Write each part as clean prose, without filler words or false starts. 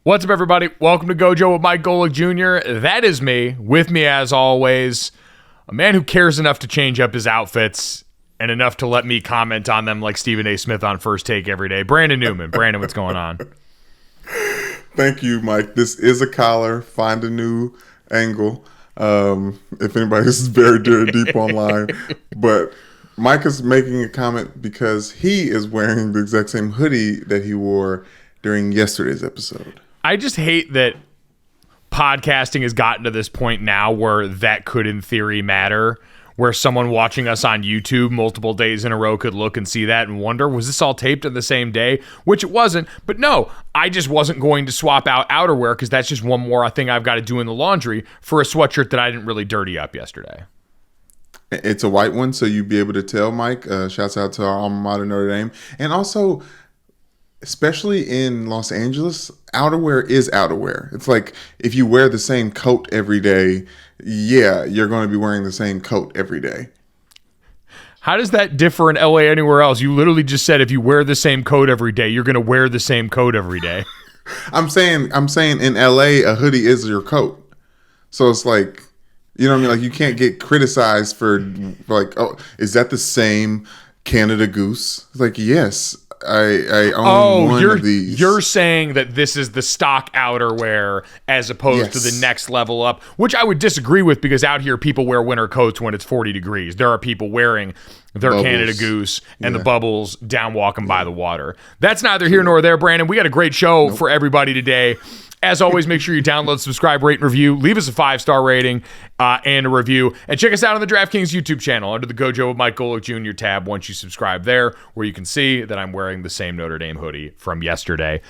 What's up, everybody? Welcome to Gojo with Mike Golick Jr. That is me. With me, as always, a man who cares enough to change up his outfits and enough to let me comment on them like Stephen A. Smith on First Take every day. Brandon Newman. Brandon, what's going on? Thank you, Mike. This is a collar. Find a new angle. If anybody, this is very deep online. But Mike is making a comment because he is wearing the exact same hoodie that he wore during yesterday's episode. I just hate that podcasting has gotten to this point now where that could, in theory, matter. Where someone watching us on YouTube multiple days in a row could look and see that and wonder, was this all taped on the same day? Which it wasn't. But no, I just wasn't going to swap out outerwear because that's just one more thing I've got to do in the laundry for a sweatshirt that I didn't really dirty up yesterday. It's a white one, so you'd be able to tell, Mike. Shouts out to our alma mater, Notre Dame. And also, especially in Los Angeles, outerwear is outerwear. It's like if you wear the same coat every day, yeah, you're going to be wearing the same coat every day. How does that differ in LA anywhere else? You literally just said if you wear the same coat every day, you're going to wear the same coat every day. I'm saying in LA, a hoodie is your coat. So it's like, you know what I mean? Like you can't get criticized for like, oh, is that the same Canada Goose? It's like, yes. I own one of these. You're saying that this is the stock outerwear as opposed to the next level up, which I would disagree with because out here people wear winter coats when it's 40 degrees. There are people wearing their bubbles. Canada Goose and the bubbles down walking by the water. That's neither here nor there, Brandon. We got a great show for everybody today. As always, make sure you download, subscribe, rate, and review. Leave us a 5-star rating and a review. And check us out on the DraftKings YouTube channel under the Gojo with Mike Golick Jr. tab once you subscribe there, where you can see that I'm wearing the same Notre Dame hoodie from yesterday.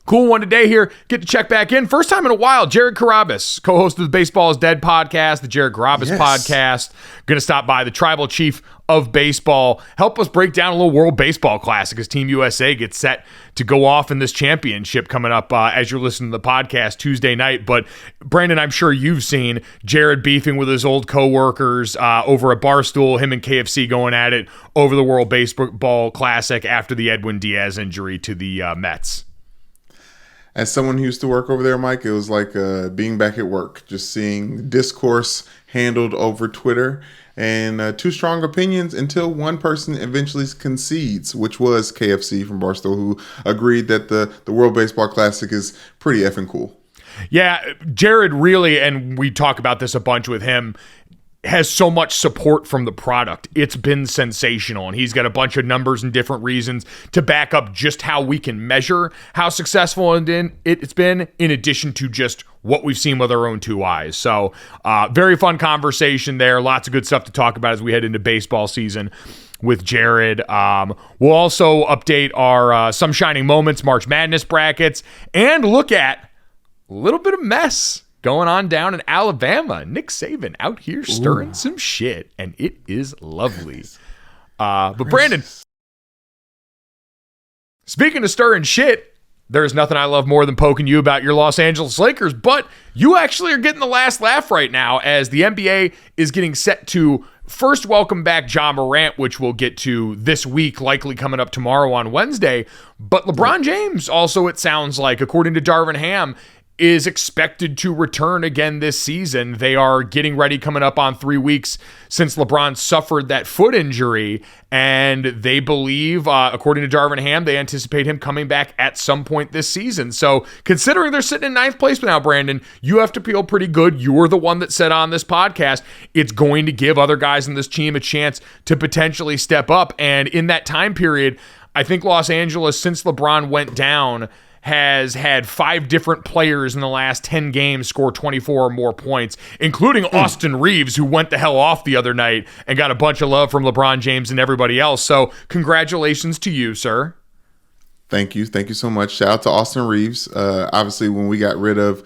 Cool one today here. Get to check back in. First time in a while, Jared Carrabis, co-host of the Baseball is Dead podcast, the Jared Carrabis podcast. Going to stop by, the tribal chief of baseball, help us break down a little World Baseball Classic as Team USA gets set to go off in this championship coming up as you're listening to the podcast Tuesday night. But Brandon, I'm sure you've seen Jared beefing with his old coworkers over at Barstool, him and KFC going at it over the World Baseball Classic after the Edwin Diaz injury to the Mets. As someone who used to work over there, Mike, it was like being back at work, just seeing discourse handled over Twitter and two strong opinions until one person eventually concedes, which was KFC from Barstool, who agreed that the World Baseball Classic is pretty effing cool. Yeah, Jared really, and we talk about this a bunch with him, has so much support from the product. It's been sensational, and he's got a bunch of numbers and different reasons to back up just how we can measure how successful it's been, in addition to just what we've seen with our own two eyes. So very fun conversation there. Lots of good stuff to talk about as we head into baseball season with Jared. We'll also update our Some Shining Moments March Madness brackets and look at a little bit of mess going on down in Alabama. Nick Saban out here stirring some shit, and it is lovely. But Brandon, speaking of stirring shit, there's nothing I love more than poking you about your Los Angeles Lakers, but you actually are getting the last laugh right now as the NBA is getting set to first welcome back Ja Morant, which we'll get to this week, likely coming up tomorrow on Wednesday. But LeBron James also, it sounds like, according to Darvin Ham, is expected to return again this season. They are getting ready, coming up on 3 weeks since LeBron suffered that foot injury, and they believe, according to Darvin Ham, they anticipate him coming back at some point this season. So considering they're sitting in ninth place now, Brandon, you have to feel pretty good. You were the one that said on this podcast, it's going to give other guys in this team a chance to potentially step up. And in that time period, I think Los Angeles, since LeBron went down, has had 5 different players in the last 10 games score 24 or more points, including Austin Reeves, who went the hell off the other night and got a bunch of love from LeBron James and everybody else. So congratulations to you, sir. Thank you. Thank you so much. Shout out to Austin Reeves. Obviously, when we got rid of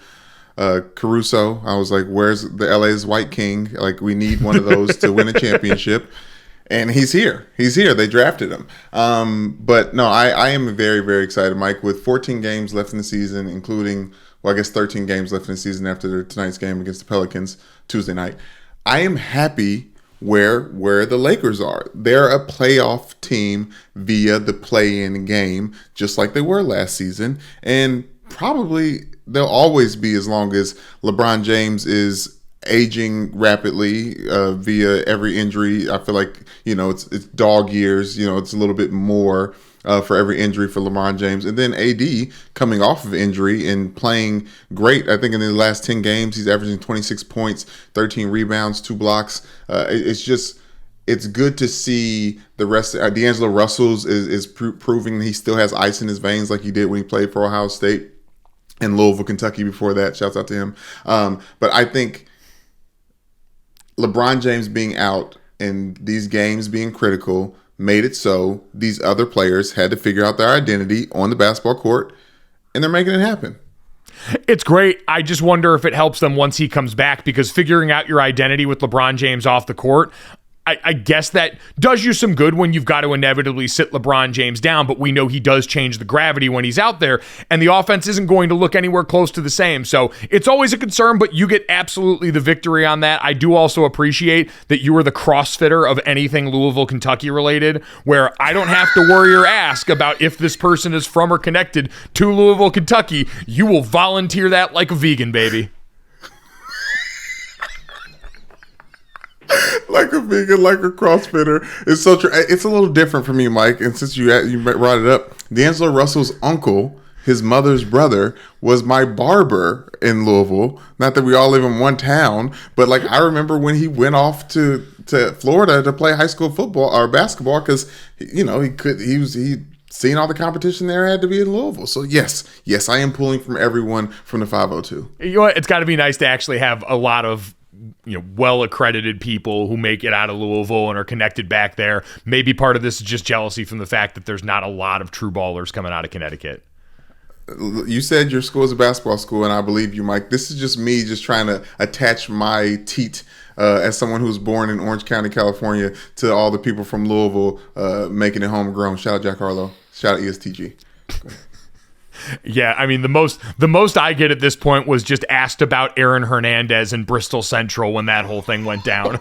Caruso, I was like, where's the LA's White King? Like, we need one of those to win a championship. And he's here. He's here. They drafted him. But no, I am very, very excited, Mike, with 14 games left in the season, including, well, I guess 13 games left in the season after tonight's game against the Pelicans Tuesday night. I am happy where the Lakers are. They're a playoff team via the play-in game, just like they were last season. And probably they'll always be as long as LeBron James is aging rapidly via every injury. I feel like, it's dog years. It's a little bit more for every injury for LeBron James. And then AD coming off of injury and playing great. I think in the last 10 games, he's averaging 26 points, 13 rebounds, 2 blocks. It's good to see the rest. D'Angelo Russell's is proving he still has ice in his veins like he did when he played for Ohio State and Louisville, Kentucky before that. Shouts out to him. But I think LeBron James being out and these games being critical made it so these other players had to figure out their identity on the basketball court, and they're making it happen. It's great. I just wonder if it helps them once he comes back, because figuring out your identity with LeBron James off the court, I guess that does you some good when you've got to inevitably sit LeBron James down, but we know he does change the gravity when he's out there, and the offense isn't going to look anywhere close to the same. So it's always a concern, but you get absolutely the victory on that. I do also appreciate that you are the CrossFitter of anything Louisville, Kentucky related, where I don't have to worry or ask about if this person is from or connected to Louisville, Kentucky. You will volunteer that like a vegan, baby. Like a vegan, like a CrossFitter. It's so true. It's a little different for me, Mike. And since you brought it up, D'Angelo Russell's uncle, his mother's brother, was my barber in Louisville. Not that we all live in one town, but like I remember when he went off to Florida to play high school football or basketball, because he seen all the competition there had to be in Louisville. So yes, I am pulling from everyone from the 502. You know what? It's got to be nice to actually have a lot of well-accredited people who make it out of Louisville and are connected back there. Maybe part of this is just jealousy from the fact that there's not a lot of true ballers coming out of Connecticut. You said your school is a basketball school, and I believe you, Mike. This is just me just trying to attach my teat as someone who was born in Orange County, California, to all the people from Louisville making it homegrown. Shout out Jack Harlow. Shout out ESTG. Yeah, I mean, the most I get at this point was just asked about Aaron Hernandez in Bristol Central when that whole thing went down.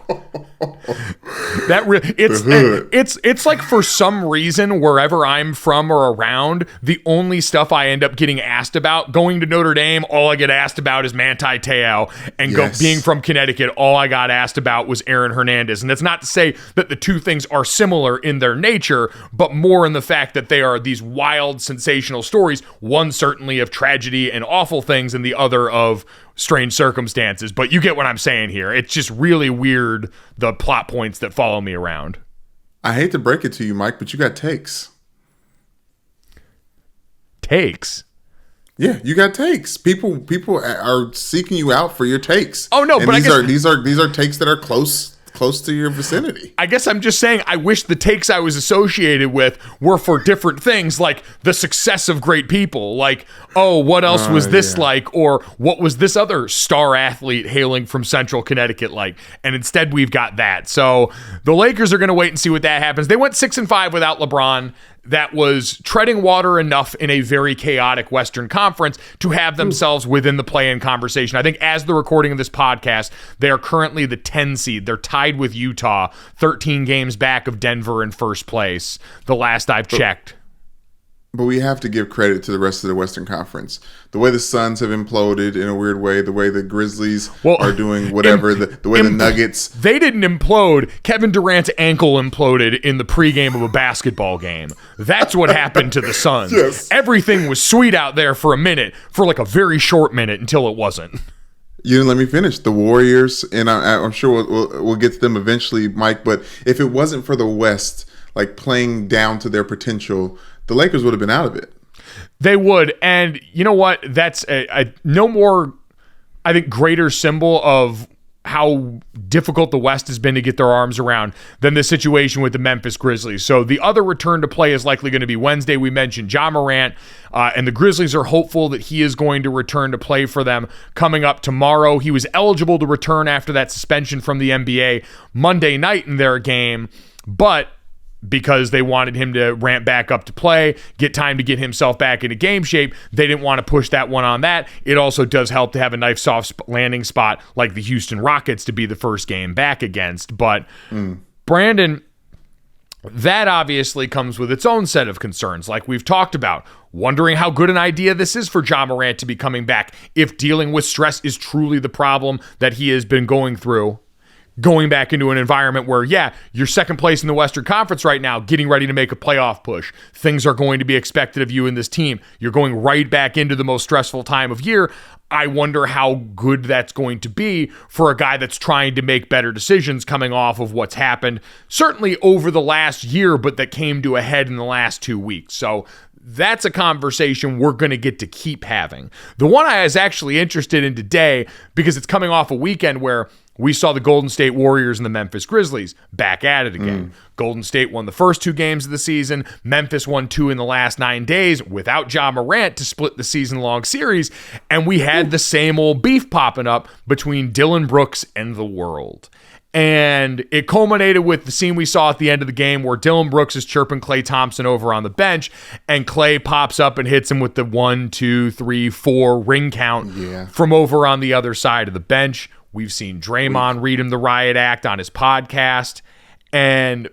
It's like, for some reason, wherever I'm from or around, the only stuff I end up getting asked about, going to Notre Dame, all I get asked about is Manti Te'o, and being from Connecticut, all I got asked about was Aaron Hernandez. And that's not to say that the two things are similar in their nature, but more in the fact that they are these wild, sensational stories. One certainly of tragedy and awful things, and the other of strange circumstances. But you get what I'm saying here. It's just really weird, the plot points that follow me around. I hate to break it to you, Mike, but you got takes. Takes? Yeah, you got takes. People are seeking you out for your takes. Oh no, and but these are takes that are close to your vicinity. I guess I'm just saying I wish the takes I was associated with were for different things, like the success of great people, like, oh, what else was this like, or what was this other star athlete hailing from Central Connecticut like, and instead we've got that. So the Lakers are going to wait and see what that happens. They went 6-5 without LeBron. That was treading water enough in a very chaotic Western Conference to have themselves within the play-in conversation. I think as the recording of this podcast, they are currently the 10 seed. They're tied with Utah, 13 games back of Denver in first place, the last I've checked. But we have to give credit to the rest of the Western Conference. The way the Suns have imploded in a weird way, the way the Grizzlies are doing whatever, the way the Nuggets... They didn't implode. Kevin Durant's ankle imploded in the pregame of a basketball game. That's what happened to the Suns. Yes. Everything was sweet out there for a minute, for like a very short minute, until it wasn't. You didn't let me finish. The Warriors, and I'm sure we'll get to them eventually, Mike, but if it wasn't for the West like playing down to their potential, the Lakers would have been out of it. They would. And you know what? That's a no more, I think, greater symbol of how difficult the West has been to get their arms around than the situation with the Memphis Grizzlies. So the other return to play is likely going to be Wednesday. We mentioned Ja Morant, and the Grizzlies are hopeful that he is going to return to play for them coming up tomorrow. He was eligible to return after that suspension from the NBA Monday night in their game, but because they wanted him to ramp back up to play, get time to get himself back into game shape, they didn't want to push that one on that. It also does help to have a nice soft landing spot like the Houston Rockets to be the first game back against. But Brandon, That obviously comes with its own set of concerns, like we've talked about, wondering how good an idea this is for Ja Morant to be coming back if dealing with stress is truly the problem that he has been going through. Going back into an environment where, yeah, you're second place in the Western Conference right now, getting ready to make a playoff push. Things are going to be expected of you and this team. You're going right back into the most stressful time of year. I wonder how good that's going to be for a guy that's trying to make better decisions coming off of what's happened, certainly over the last year, but that came to a head in the last 2 weeks. So that's a conversation we're going to get to keep having. The one I was actually interested in today, because it's coming off a weekend where we saw the Golden State Warriors and the Memphis Grizzlies back at it again. Golden State won the first 2 games of the season. Memphis won 2 in the last 9 days without Ja Morant to split the season-long series. And we had the same old beef popping up between Dillon Brooks and the world. And it culminated with the scene we saw at the end of the game where Dillon Brooks is chirping Klay Thompson over on the bench, and Klay pops up and hits him with the 1, 2, 3, 4 ring count from over on the other side of the bench. We've seen Draymond read him the riot act on his podcast. And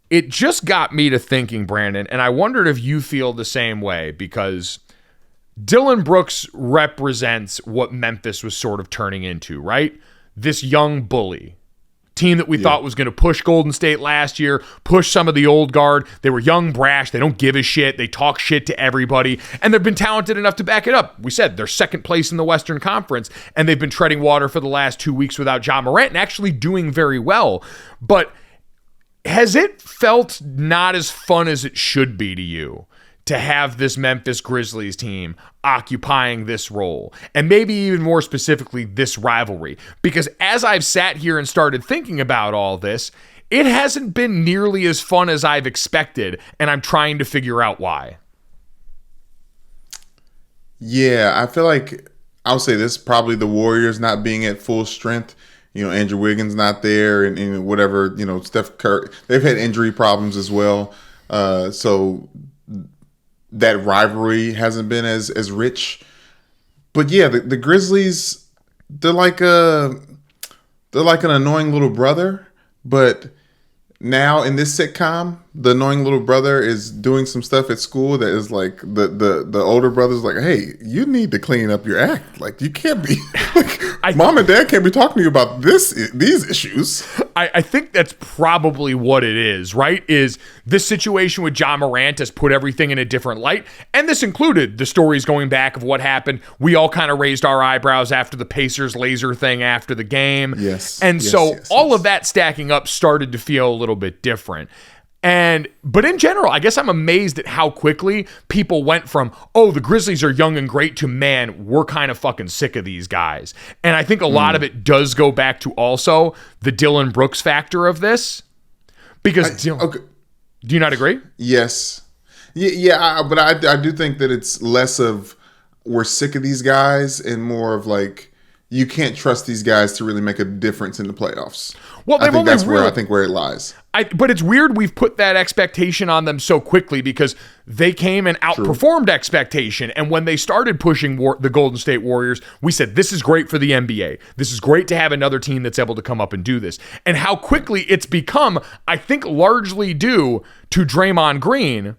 it just got me to thinking, Brandon, and I wondered if you feel the same way, because Dillon Brooks represents what Memphis was sort of turning into, right? This young bully. Team that we thought was going to push Golden State last year, push some of the old guard. They were young, brash. They don't give a shit. They talk shit to everybody. And they've been talented enough to back it up. We said they're second place in the Western Conference, and they've been treading water for the last 2 weeks without Ja Morant and actually doing very well. But has it felt not as fun as it should be to you to have this Memphis Grizzlies team occupying this role, and maybe even more specifically this rivalry? Because as I've sat here and started thinking about all this, it hasn't been nearly as fun as I've expected, and I'm trying to figure out why. Yeah, I feel like I'll say this, probably the Warriors not being at full strength. You know, Andrew Wiggins not there, and whatever, you know, Steph Curry, they've had injury problems as well. So that rivalry hasn't been as rich. But yeah, the Grizzlies, they're like an annoying little brother, but now in this sitcom, the annoying little brother is doing some stuff at school that is like the older brother's like, hey, you need to clean up your act. Like, you can't be like, mom and dad can't be talking to you about these issues. I think that's probably what it is, right? Is this situation with Ja Morant has put everything in a different light. And this included the stories going back of what happened. We all kind of raised our eyebrows after the Pacers laser thing after the game. Yes. And all of that stacking up started to feel a little bit different. But in general, I guess I'm amazed at how quickly people went from, oh, the Grizzlies are young and great, to, man, we're kind of fucking sick of these guys. And I think a lot of it does go back to also the Dillon Brooks factor of this. Because, okay. Do you not agree? Yes. Yeah, but I do think that it's less of we're sick of these guys and more of like, you can't trust these guys to really make a difference in the playoffs. Well, I think that's where it lies. But it's weird we've put that expectation on them so quickly, because they came and outperformed expectation. And when they started pushing the Golden State Warriors, we said, this is great for the NBA. This is great to have another team that's able to come up and do this. And how quickly it's become, I think largely due to Draymond Green,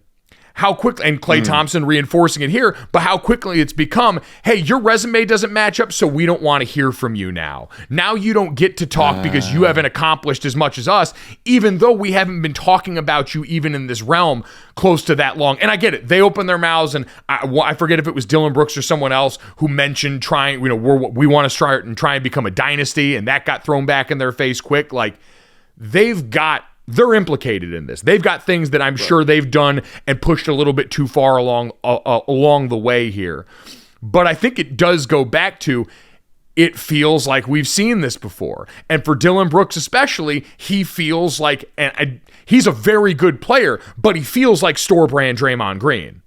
how quickly, and Klay Thompson reinforcing it here, but how quickly it's become, hey, your resume doesn't match up, so we don't want to hear from you now. Now you don't get to talk because you haven't accomplished as much as us, even though we haven't been talking about you even in this realm close to that long. And I get it. They opened their mouths, and I forget if it was Dillon Brooks or someone else who mentioned trying, we want to start and try and become a dynasty, and that got thrown back in their face quick. Like, they're implicated in this. They've got things that I'm sure they've done and pushed a little bit too far along the way here. But I think it does go back to, it feels like we've seen this before. And for Dillon Brooks especially, he feels like, and he's a very good player, but he feels like store-brand Draymond Green.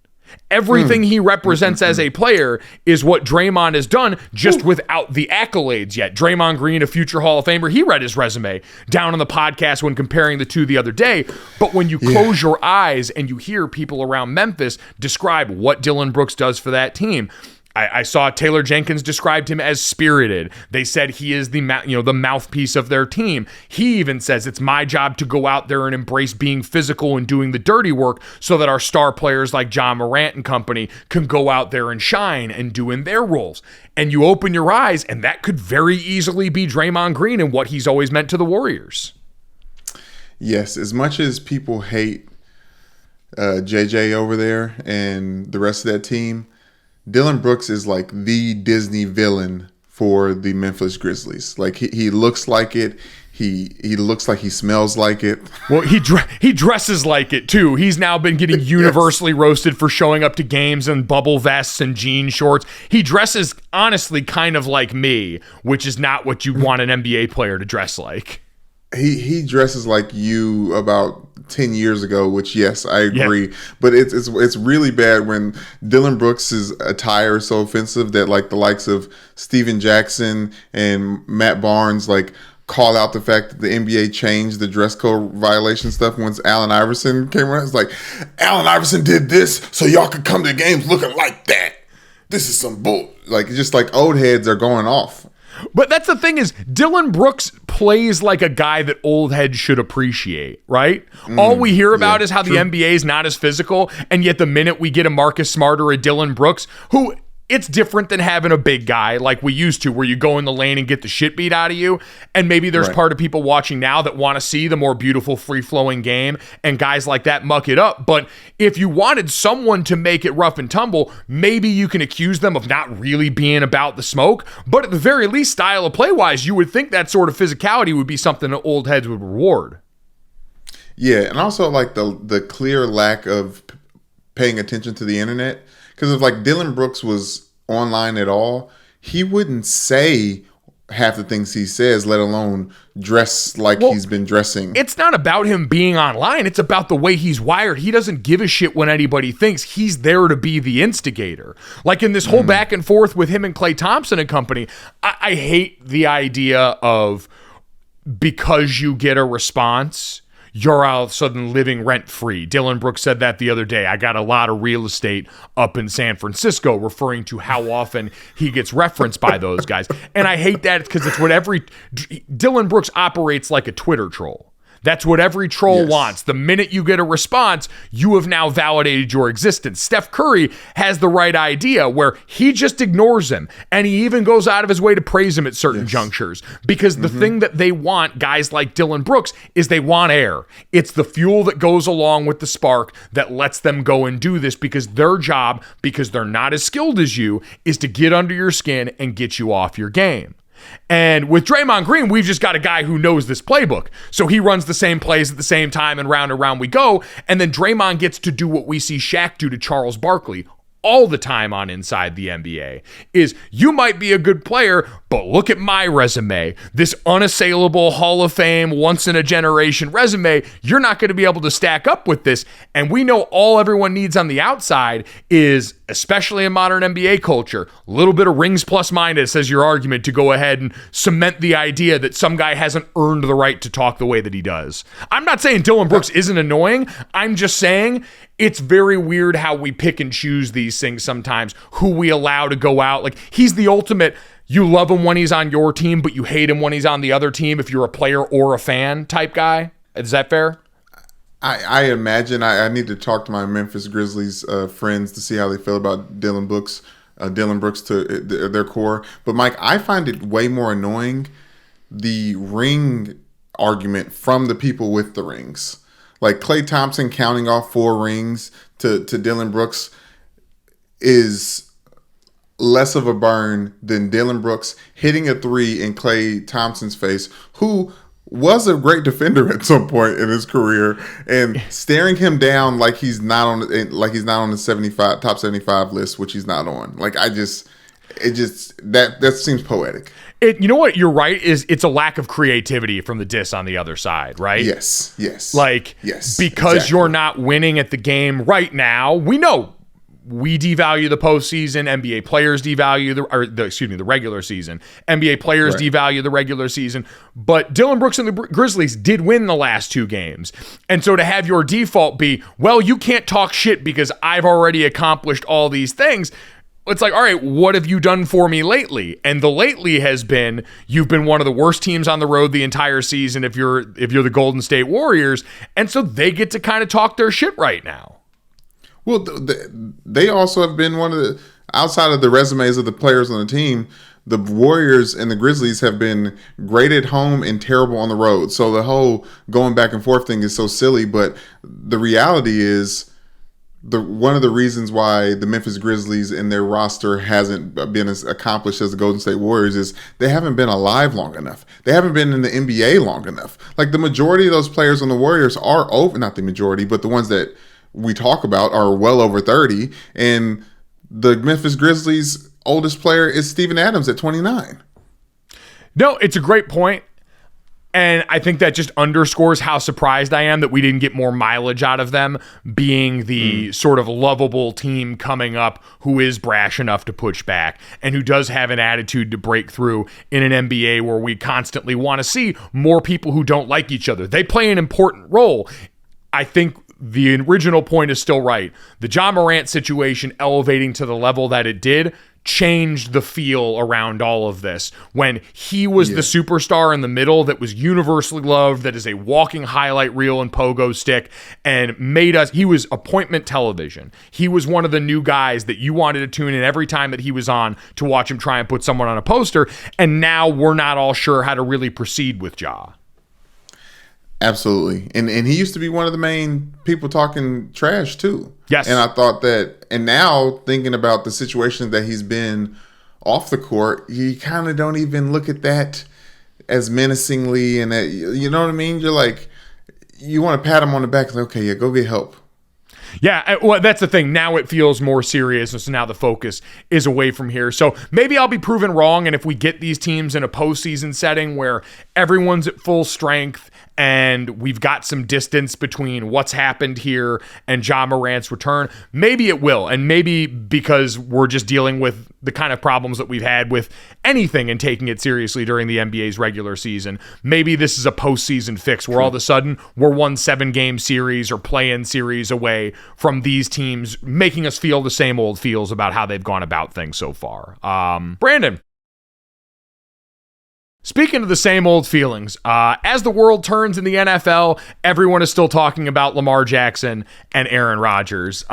Everything he represents as a player is what Draymond has done, just without the accolades yet. Draymond Green, a future Hall of Famer, he read his resume down on the podcast when comparing the two the other day. But when you close your eyes and you hear people around Memphis describe what Dillon Brooks does for that team, I saw Taylor Jenkins described him as spirited. They said he is the mouthpiece of their team. He even says it's my job to go out there and embrace being physical and doing the dirty work so that our star players like Ja Morant and company can go out there and shine and do in their roles. And you open your eyes, and that could very easily be Draymond Green and what he's always meant to the Warriors. Yes, as much as people hate JJ over there and the rest of that team, Dillon Brooks is like the Disney villain for the Memphis Grizzlies. Like he looks like it. He looks like he smells like it. Well, he dresses like it too. He's now been getting universally roasted for showing up to games in bubble vests and jean shorts. He dresses honestly kind of like me, which is not what you want an NBA player to dress like. He dresses like you about 10 years ago, which yes, I agree. Yeah. But it's really bad when Dillon Brooks' attire is so offensive that like the likes of Steven Jackson and Matt Barnes like call out the fact that the NBA changed the dress code violation stuff once Allen Iverson came around. It's like, Allen Iverson did this so y'all could come to games looking like that. This is some bull. Like just like old heads are going off. But that's the thing is, Dillon Brooks plays like a guy that old heads should appreciate, right? All we hear about is how the NBA is not as physical, and yet the minute we get a Marcus Smart or a Dillon Brooks, who it's different than having a big guy like we used to, where you go in the lane and get the shit beat out of you. And maybe there's part of people watching now that want to see the more beautiful, free-flowing game, and guys like that muck it up. But if you wanted someone to make it rough and tumble, maybe you can accuse them of not really being about the smoke. But at the very least, style of play-wise, you would think that sort of physicality would be something that old heads would reward. Yeah, and also like the clear lack of paying attention to the internet. Because if like Dillon Brooks was online at all, he wouldn't say half the things he says, let alone dress like he's been dressing. It's not about him being online. It's about the way he's wired. He doesn't give a shit when anybody thinks. He's there to be the instigator. Like in this whole back and forth with him and Klay Thompson and company, I hate the idea of because you get a response, you're all of a sudden living rent-free. Dillon Brooks said that the other day. I got a lot of real estate up in San Francisco, referring to how often he gets referenced by those guys. And I hate that because it's what Dillon Brooks operates like a Twitter troll. That's what every troll wants. The minute you get a response, you have now validated your existence. Steph Curry has the right idea where he just ignores him, and he even goes out of his way to praise him at certain junctures, because the thing that they want, guys like Dillon Brooks, is they want air. It's the fuel that goes along with the spark that lets them go and do this, because their job, because they're not as skilled as you, is to get under your skin and get you off your game. And with Draymond Green, we've just got a guy who knows this playbook. So he runs the same plays at the same time, and round we go. And then Draymond gets to do what we see Shaq do to Charles Barkley all the time on Inside the NBA, is you might be a good player, but look at my resume. This unassailable Hall of Fame, once-in-a-generation resume, you're not going to be able to stack up with this. And we know all everyone needs on the outside is, especially in modern NBA culture, a little bit of rings plus minus as your argument to go ahead and cement the idea that some guy hasn't earned the right to talk the way that he does. I'm not saying Dillon Brooks isn't annoying. I'm just saying it's very weird how we pick and choose these things sometimes, who we allow to go out. Like, he's the ultimate, you love him when he's on your team, but you hate him when he's on the other team if you're a player or a fan type guy. Is that fair? I imagine I need to talk to my Memphis Grizzlies friends to see how they feel about Dillon Brooks to their core. But Mike, I find it way more annoying, the ring argument from the people with the rings. Like Klay Thompson counting off 4 rings to Dillon Brooks is less of a burn than Dillon Brooks hitting a 3 in Klay Thompson's face, who was a great defender at some point in his career, and staring him down like he's not on the top 75 list, which he's not on. Like that seems poetic. You know what? You're right. It's a lack of creativity from the diss on the other side, right? Yes. Because exactly. You're not winning at the game right now. We know we devalue the postseason. NBA players devalue the regular season. NBA players devalue the regular season. But Dillon Brooks and the Grizzlies did win the last 2 games. And so to have your default be, well, you can't talk shit because I've already accomplished all these things, it's like, all right, what have you done for me lately? And the lately has been, you've been one of the worst teams on the road the entire season if you're the Golden State Warriors. And so they get to kind of talk their shit right now. Well, they also have been one of the, outside of the resumes of the players on the team, the Warriors and the Grizzlies have been great at home and terrible on the road. So the whole going back and forth thing is so silly. But the reality is, one of the reasons why the Memphis Grizzlies and their roster hasn't been as accomplished as the Golden State Warriors is they haven't been alive long enough. They haven't been in the NBA long enough. Like, the majority of those players on the Warriors are over, not the majority, but the ones that we talk about are well over 30. And the Memphis Grizzlies' oldest player is Steven Adams at 29. No, it's a great point. And I think that just underscores how surprised I am that we didn't get more mileage out of them being the sort of lovable team coming up who is brash enough to push back and who does have an attitude to break through in an NBA where we constantly want to see more people who don't like each other. They play an important role. I think the original point is still right. The Ja Morant situation elevating to the level that it did changed the feel around all of this when he was the superstar in the middle that was universally loved, that is a walking highlight reel and pogo stick, and he was appointment television. He was one of the new guys that you wanted to tune in every time that he was on to watch him try and put someone on a poster, and now we're not all sure how to really proceed with Ja. Absolutely. And he used to be one of the main people talking trash too. Yes. And I thought that, and now thinking about the situation that he's been off the court, you kind of don't even look at that as menacingly, and that, you know what I mean? You're like, you want to pat him on the back, like, okay, yeah, go get help. Yeah, well, that's the thing. Now it feels more serious, and so now the focus is away from here. So maybe I'll be proven wrong, and if we get these teams in a postseason setting where everyone's at full strength and we've got some distance between what's happened here and Ja Morant's return, maybe it will. And maybe because we're just dealing with the kind of problems that we've had with anything and taking it seriously during the NBA's regular season, maybe this is a postseason fix where all of a sudden we're 1 7-game series or play-in series away from these teams making us feel the same old feels about how they've gone about things so far. Brandon, speaking of the same old feelings, as the world turns in the NFL, everyone is still talking about Lamar Jackson and Aaron Rodgers.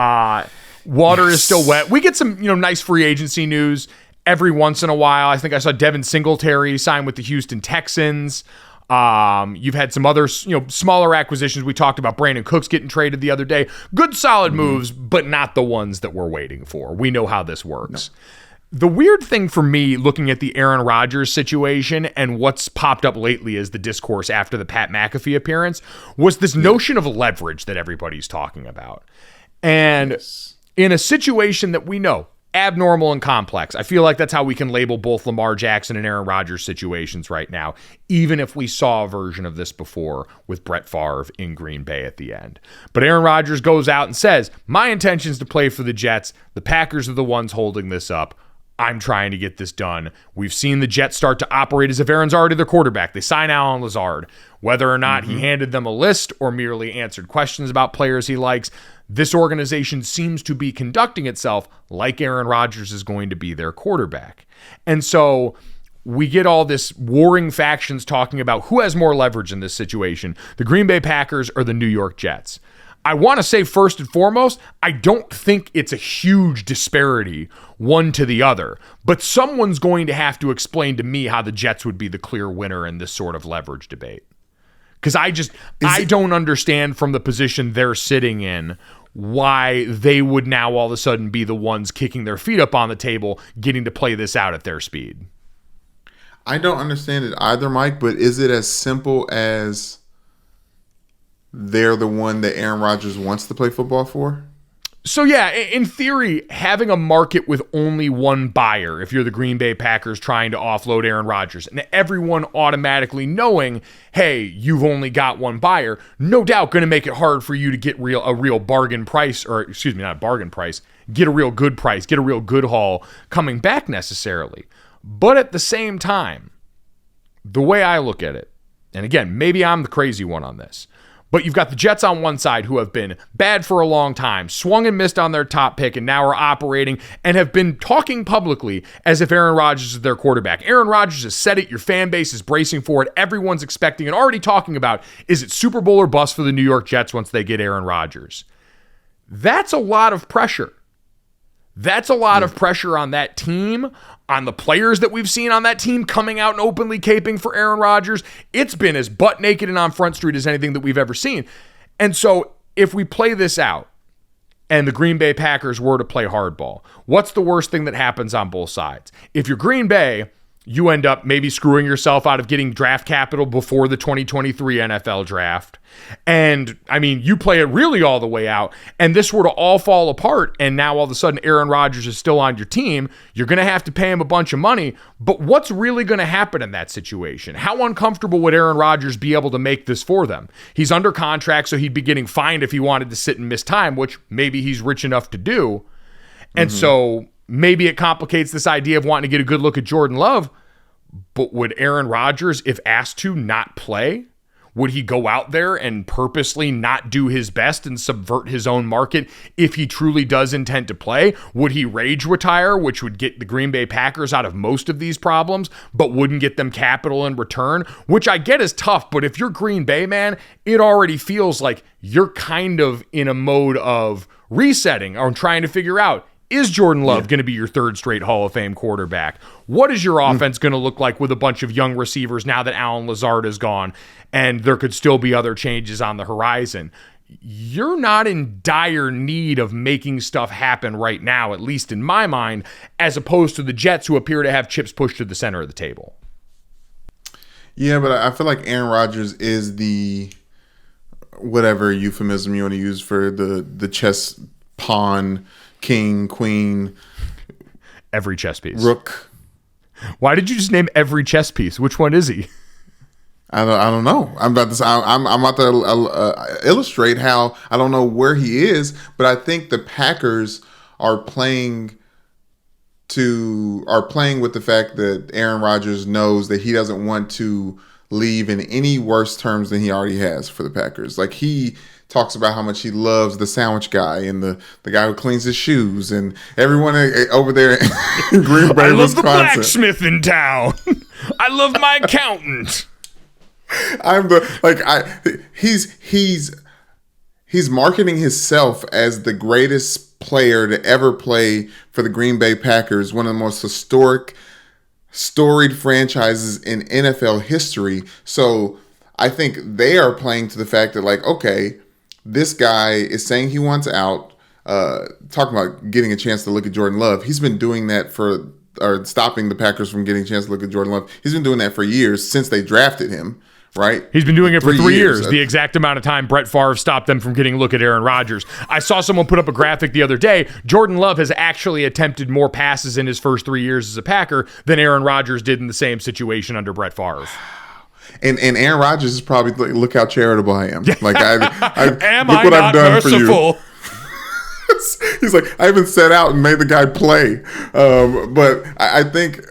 Water is still wet. We get some, nice free agency news every once in a while. I think I saw Devin Singletary sign with the Houston Texans. You've had some other, smaller acquisitions. We talked about Brandon Cooks getting traded the other day. Good, solid moves, but not the ones that we're waiting for. We know how this works. No. The weird thing for me looking at the Aaron Rodgers situation and what's popped up lately as the discourse after the Pat McAfee appearance was this notion of leverage that everybody's talking about. And in a situation that we know, abnormal and complex, I feel like that's how we can label both Lamar Jackson and Aaron Rodgers situations right now, even if we saw a version of this before with Brett Favre in Green Bay at the end. But Aaron Rodgers goes out and says, my intention is to play for the Jets. The Packers are the ones holding this up. I'm trying to get this done. We've seen the Jets start to operate as if Aaron's already their quarterback. They sign Alan Lazard. Whether or not he handed them a list or merely answered questions about players he likes, this organization seems to be conducting itself like Aaron Rodgers is going to be their quarterback. And so we get all this warring factions talking about who has more leverage in this situation, the Green Bay Packers or the New York Jets. I want to say first and foremost, I don't think it's a huge disparity one to the other, but someone's going to have to explain to me how the Jets would be the clear winner in this sort of leverage debate. Because I don't understand from the position they're sitting in why they would now all of a sudden be the ones kicking their feet up on the table, getting to play this out at their speed. I don't understand it either, Mike, but is it as simple as they're the one that Aaron Rodgers wants to play football for? So yeah, in theory, having a market with only one buyer, if you're the Green Bay Packers trying to offload Aaron Rodgers, and everyone automatically knowing, hey, you've only got one buyer, no doubt going to make it hard for you to get a real bargain price, or excuse me, not a bargain price, get a real good price, get a real good haul coming back necessarily. But at the same time, the way I look at it, and again, maybe I'm the crazy one on this, But you've got the Jets on one side who have been bad for a long time, swung and missed on their top pick, and now are operating and have been talking publicly as if Aaron Rodgers is their quarterback. Aaron Rodgers has said it. Your fan base is bracing for it. Everyone's expecting and already talking about, is it Super Bowl or bust for the New York Jets once they get Aaron Rodgers? That's a lot of pressure. That's a lot of pressure on that team, on the players that we've seen on that team coming out and openly caping for Aaron Rodgers. It's been as butt naked and on Front Street as anything that we've ever seen. And so if we play this out and the Green Bay Packers were to play hardball, what's the worst thing that happens on both sides? If you're Green Bay, you end up maybe screwing yourself out of getting draft capital before the 2023 NFL draft. And I mean, you play it really all the way out, and this were to all fall apart, and now all of a sudden Aaron Rodgers is still on your team. You're going to have to pay him a bunch of money, but what's really going to happen in that situation? How uncomfortable would Aaron Rodgers be able to make this for them? He's under contract, so he'd be getting fined if he wanted to sit and miss time, which maybe he's rich enough to do. And so maybe it complicates this idea of wanting to get a good look at Jordan Love, but would Aaron Rodgers, if asked to, not play? Would he go out there and purposely not do his best and subvert his own market if he truly does intend to play? Would he rage retire, which would get the Green Bay Packers out of most of these problems, but wouldn't get them capital in return? Which I get is tough, but if you're Green Bay, man, it already feels like you're kind of in a mode of resetting or trying to figure out, is Jordan Love going to be your third straight Hall of Fame quarterback? What is your offense going to look like with a bunch of young receivers now that Allen Lazard is gone and there could still be other changes on the horizon? You're not in dire need of making stuff happen right now, at least in my mind, as opposed to the Jets, who appear to have chips pushed to the center of the table. Yeah, but I feel like Aaron Rodgers is the, whatever euphemism you want to use for the chess pawn, king, queen, every chess piece, rook. Why did you just name every chess piece? Which one is he? I don't know. I'm about to illustrate how I don't know where he is, but I think the Packers are playing with the fact that Aaron Rodgers knows that he doesn't want to leave in any worse terms than he already has for the Packers. Like, he talks about how much he loves the sandwich guy and the guy who cleans his shoes and everyone over there in Green Bay, I love Wisconsin. the blacksmith in town. I love my accountant. He's marketing himself as the greatest player to ever play for the Green Bay Packers, one of the most historic, storied franchises in NFL history. So I think they are playing to the fact that, like, okay, this guy is saying he wants out, talking about getting a chance to look at Jordan Love. He's been doing that or stopping the Packers from getting a chance to look at Jordan Love. He's been doing that for years, since they drafted him, right? He's been doing it for 3 years, the exact amount of time Brett Favre stopped them from getting a look at Aaron Rodgers. I saw someone put up a graphic the other day. Jordan Love has actually attempted more passes in his first 3 years as a Packer than Aaron Rodgers did in the same situation under Brett Favre. And Aaron Rodgers is probably like, look how charitable I am. Like, am look I what not I've done merciful? For you. He's like, I even set out and made the guy play. But I think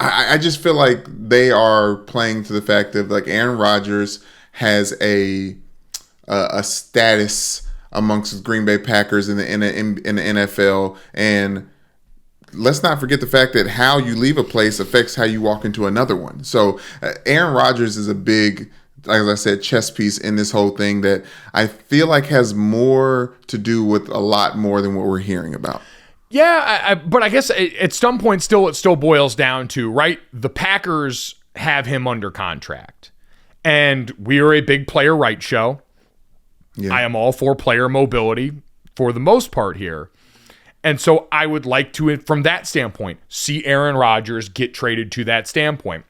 I just feel like they are playing to the fact that, like, Aaron Rodgers has a status amongst the Green Bay Packers in the NFL, and let's not forget the fact that how you leave a place affects how you walk into another one. So Aaron Rodgers is a big, like I said, chess piece in this whole thing that I feel like has more to do with a lot more than what we're hearing about. Yeah, but I guess at some point it still boils down to, right, the Packers have him under contract. And we are a big player right show. Yeah. I am all for player mobility for the most part here. And so I would like to, from that standpoint, see Aaron Rodgers get traded to that standpoint.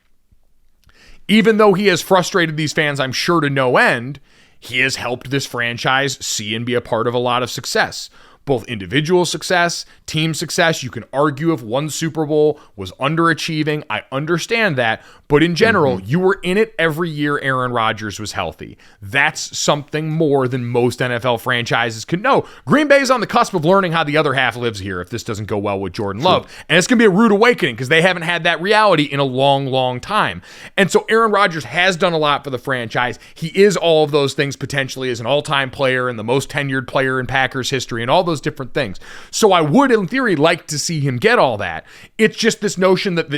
Even though he has frustrated these fans, I'm sure, to no end, he has helped this franchise see and be a part of a lot of success. both individual success, team success. You can argue if one Super Bowl was underachieving. I understand that. But in general, you were in it every year Aaron Rodgers was healthy. That's something more than most NFL franchises can know. Green Bay is on the cusp of learning how the other half lives here if this doesn't go well with Jordan Love. And it's going to be a rude awakening because they haven't had that reality in a long, long time. And so Aaron Rodgers has done a lot for the franchise. He is all of those things potentially as an all-time player and the most tenured player in Packers history and all those different things. So I would, in theory, like to see him get all that. It's just this notion that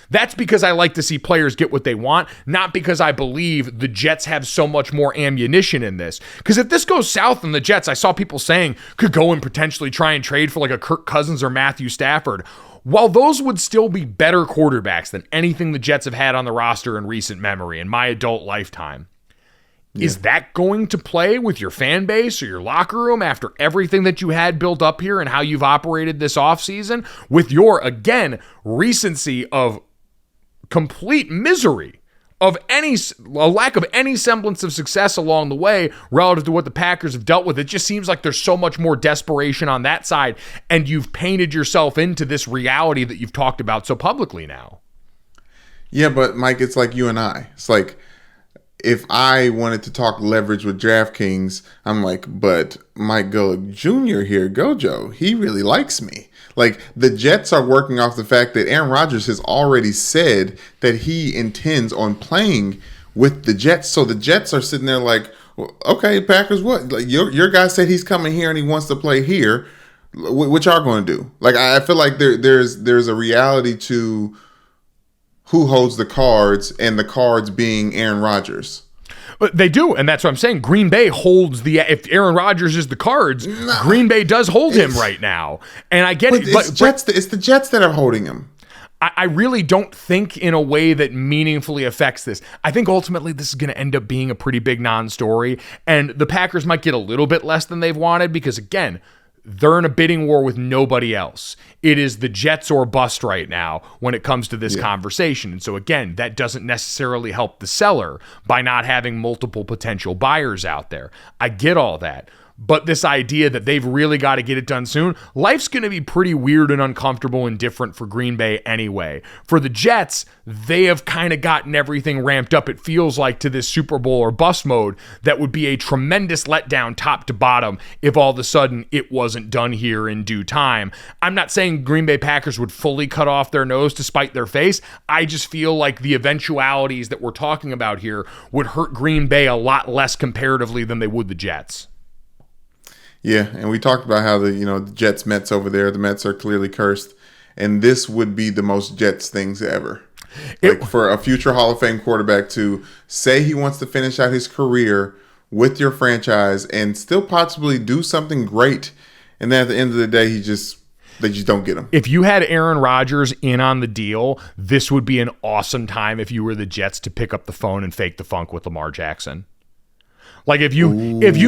that's because I like to see players get what they want, not because I believe the Jets have so much more ammunition in this. Because if this goes south in the Jets, I saw people saying could go and potentially try and trade for like a Kirk Cousins or Matthew Stafford. While those would still be better quarterbacks than anything the Jets have had on the roster in recent memory in my adult lifetime, is that going to play with your fan base or your locker room after everything that you had built up here and how you've operated this offseason with your, again, recency of complete misery of a lack of any semblance of success along the way relative to what the Packers have dealt with? It just seems like there's so much more desperation on that side, and you've painted yourself into this reality that you've talked about so publicly now. Yeah, but Mike, it's like you and I. It's like, if I wanted to talk leverage with DraftKings, I'm like, but Mike Golick Jr. here, Gojo, he really likes me. Like, the Jets are working off the fact that Aaron Rodgers has already said that he intends on playing with the Jets. So the Jets are sitting there like, well, okay, Packers, what? Like, your guy said he's coming here and he wants to play here. What y'all going to do? Like, I feel like there's a reality to who holds the cards, and the cards being Aaron Rodgers. They do, and that's what I'm saying. Green Bay holds if Aaron Rodgers is the cards, Green Bay does hold him right now. And I get it. It's the Jets that are holding him. I really don't think in a way that meaningfully affects this. I think ultimately this is going to end up being a pretty big non-story, and the Packers might get a little bit less than they've wanted because, again, they're in a bidding war with nobody else. It is the Jets or bust right now when it comes to this conversation. And so again, that doesn't necessarily help the seller by not having multiple potential buyers out there. I get all that. But this idea that they've really got to get it done soon, life's going to be pretty weird and uncomfortable and different for Green Bay anyway. For the Jets, they have kind of gotten everything ramped up, it feels like, to this Super Bowl or bust mode that would be a tremendous letdown top to bottom if all of a sudden it wasn't done here in due time. I'm not saying Green Bay Packers would fully cut off their nose to spite their face. I just feel like the eventualities that we're talking about here would hurt Green Bay a lot less comparatively than they would the Jets. Yeah, and we talked about how the Jets Mets over there, the Mets are clearly cursed, and this would be the most Jets things ever. Like, for a future Hall of Fame quarterback to say he wants to finish out his career with your franchise and still possibly do something great, and then at the end of the day they just don't get him. If you had Aaron Rodgers in on the deal, this would be an awesome time if you were the Jets to pick up the phone and fake the funk with Lamar Jackson. Like if you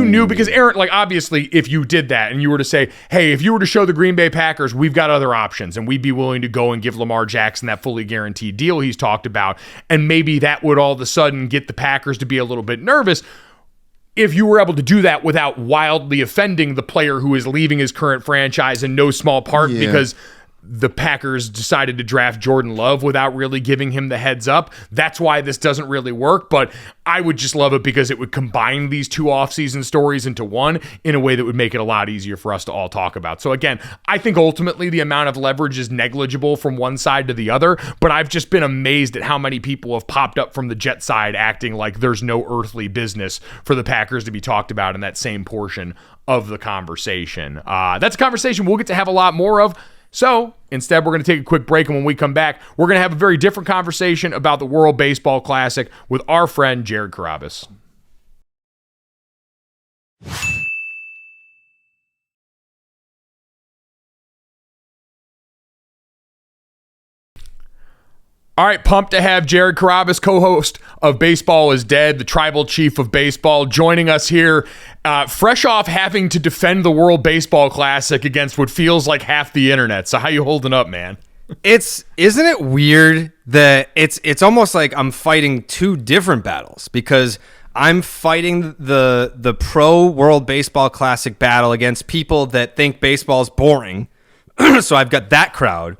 knew, because Aaron, like obviously if you did that and you were to say, hey, if you were to show the Green Bay Packers, we've got other options and we'd be willing to go and give Lamar Jackson that fully guaranteed deal he's talked about. And maybe that would all of a sudden get the Packers to be a little bit nervous. If you were able to do that without wildly offending the player who is leaving his current franchise in no small part because the Packers decided to draft Jordan Love without really giving him the heads up. That's why this doesn't really work, but I would just love it because it would combine these two offseason stories into one in a way that would make it a lot easier for us to all talk about. So again, I think ultimately the amount of leverage is negligible from one side to the other, but I've just been amazed at how many people have popped up from the Jet side acting like there's no earthly business for the Packers to be talked about in that same portion of the conversation. That's a conversation we'll get to have a lot more of. So instead, we're going to take a quick break, and when we come back, we're going to have a very different conversation about the World Baseball Classic with our friend Jared Carrabis. All right, pumped to have Jared Carrabis, co-host of Baseball is Dead, the tribal chief of baseball, joining us here, fresh off having to defend the World Baseball Classic against what feels like half the internet. So how you holding up, man? Isn't it weird that it's almost like I'm fighting two different battles, because I'm fighting the pro World Baseball Classic battle against people that think baseball is boring. So I've got that crowd.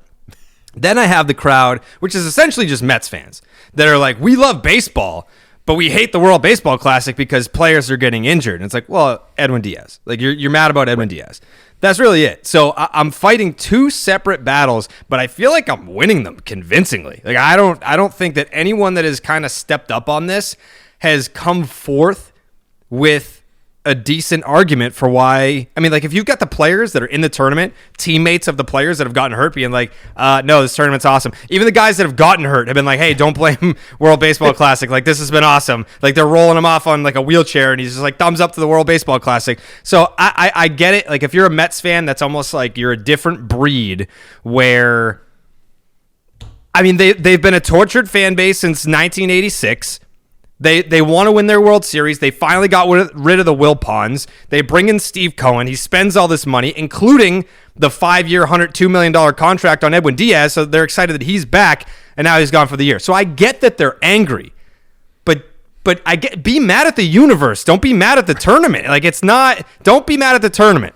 Then I have the crowd, which is essentially just Mets fans that are like, we love baseball, but we hate the World Baseball Classic because players are getting injured. And it's like, well, Edwin Diaz. Like, you're mad about Edwin Diaz. That's really it. So I'm fighting two separate battles, but I feel like I'm winning them convincingly. Like, I don't think that anyone that has kind of stepped up on this has come forth with a decent argument for why. I mean, like, if you've got the players that are in the tournament, teammates of the players that have gotten hurt being like, no, this tournament's awesome. Even the guys that have gotten hurt have been like, hey, don't blame World Baseball Classic. Like, this has been awesome. Like, they're rolling him off on like a wheelchair and he's just like, thumbs up to the World Baseball Classic. So I get it. Like, if you're a Mets fan, that's almost like you're a different breed where, I mean, they've been a tortured fan base since 1986. They want to win their World Series. They finally got rid of the Wilpons. They bring in Steve Cohen. He spends all this money, including the 5-year, $102 million contract on Edwin Diaz. So they're excited that he's back, and now he's gone for the year. So I get that they're angry, but be mad at the universe. Don't be mad at the tournament. Like, don't be mad at the tournament.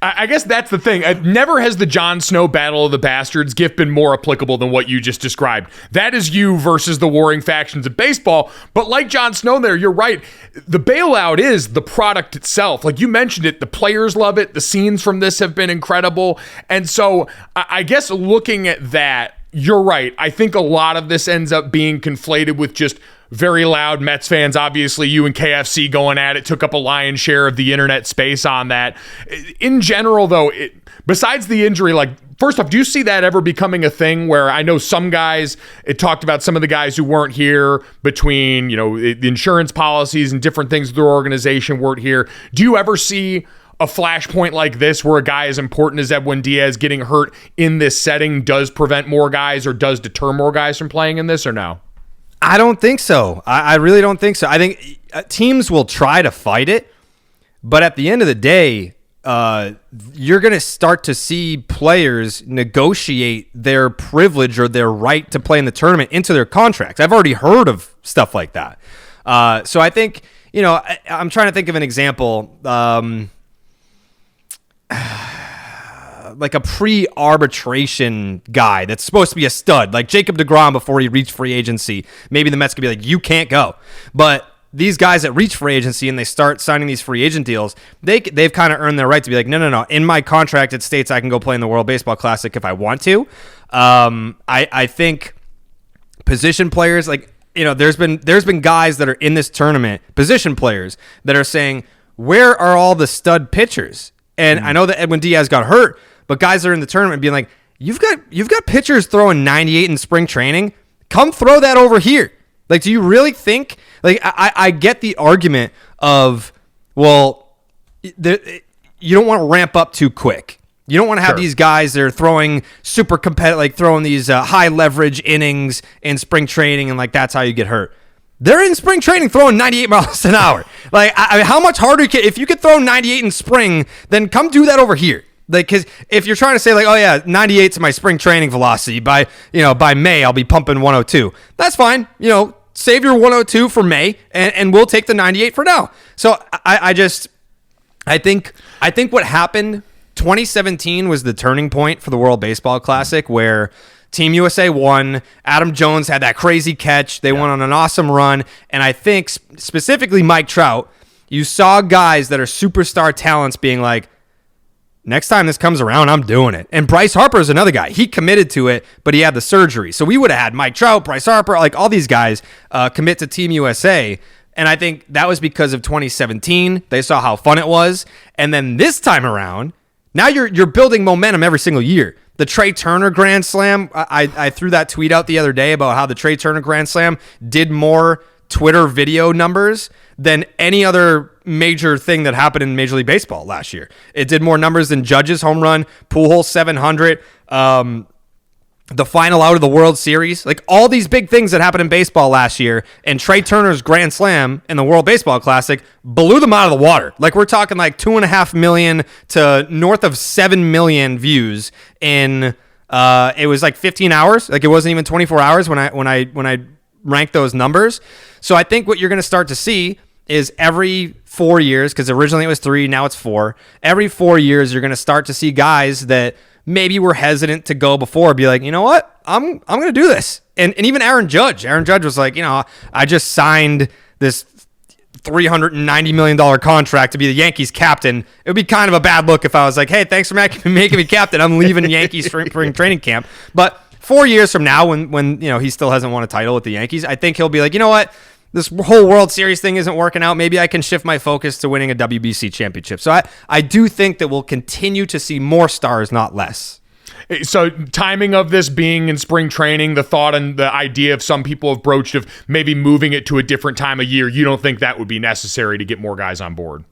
I guess that's the thing. Never has the Jon Snow Battle of the Bastards gift been more applicable than what you just described. That is you versus the warring factions of baseball. But like Jon Snow there, you're right. The bailout is the product itself. Like you mentioned it, the players love it. The scenes from this have been incredible. And so I guess looking at that, you're right. I think a lot of this ends up being conflated with just very loud Mets fans. Obviously, you and KFC going at it took up a lion's share of the internet space on that. In general, though, besides the injury, like, first off, do you see that ever becoming a thing where I know some guys, it talked about some of the guys who weren't here between, the insurance policies and different things of their organization weren't here. Do you ever see a flashpoint like this where a guy as important as Edwin Diaz getting hurt in this setting does prevent more guys or does deter more guys from playing in this, or no? I don't think so. I really don't think so. I think teams will try to fight it, but at the end of the day, you're going to start to see players negotiate their privilege or their right to play in the tournament into their contracts. I've already heard of stuff like that. So I think, I'm trying to think of an example. Like a pre-arbitration guy that's supposed to be a stud, like Jacob deGrom before he reached free agency. Maybe the Mets could be like, you can't go. But these guys that reach free agency and they start signing these free agent deals, they've kind of earned their right to be like, no. In my contract, it states I can go play in the World Baseball Classic if I want to. I think position players, like, there's been guys that are in this tournament, position players, that are saying, where are all the stud pitchers? And I know that Edwin Diaz got hurt, but guys are in the tournament being like, you've got pitchers throwing 98 in spring training. Come throw that over here. Like, do you really think? Like, I get the argument of, well, you don't want to ramp up too quick. You don't want to have these guys that are throwing super competitive, like throwing these high leverage innings in spring training, and like that's how you get hurt. They're in spring training throwing 98 miles an hour. Like, I mean, how much harder if you could throw 98 in spring, then come do that over here. Like, because if you're trying to say like, oh yeah, 98's my spring training velocity, by May I'll be pumping 102. That's fine. Save your 102 for May, and we'll take the 98 for now. So I think what happened, 2017 was the turning point for the World Baseball Classic, where Team USA won. Adam Jones had that crazy catch. They went on an awesome run. And I think specifically Mike Trout, you saw guys that are superstar talents being like, next time this comes around, I'm doing it. And Bryce Harper is another guy. He committed to it, but he had the surgery. So we would have had Mike Trout, Bryce Harper, like all these guys commit to Team USA. And I think that was because of 2017. They saw how fun it was. And then this time around, now you're building momentum every single year. The Trey Turner Grand Slam, I threw that tweet out the other day about how the Trey Turner Grand Slam did more Twitter video numbers than any other major thing that happened in Major League Baseball last year. It did more numbers than Judge's home run, Pujols 700, the final out of the World Series, like all these big things that happened in baseball last year, and Trey Turner's Grand Slam in the World Baseball Classic blew them out of the water. Like, we're talking like 2.5 million to north of 7 million views in it was like 15 hours. Like, it wasn't even 24 hours when I ranked those numbers. So I think what you're going to start to see is every 4 years, because originally it was 3, now it's 4. Every 4 years, you're going to start to see guys that maybe were hesitant to go before be like, you know what, I'm going to do this. And even Aaron Judge was like, I just signed this $390 million contract to be the Yankees captain. It would be kind of a bad look if I was like, hey, thanks for making me captain. I'm leaving Yankees spring training camp. But 4 years from now, when he still hasn't won a title with the Yankees, I think he'll be like, you know what? This whole World Series thing isn't working out. Maybe I can shift my focus to winning a WBC championship. So I do think that we'll continue to see more stars, not less. So timing of this being in spring training, the thought and the idea of some people have broached of maybe moving it to a different time of year, you don't think that would be necessary to get more guys on board?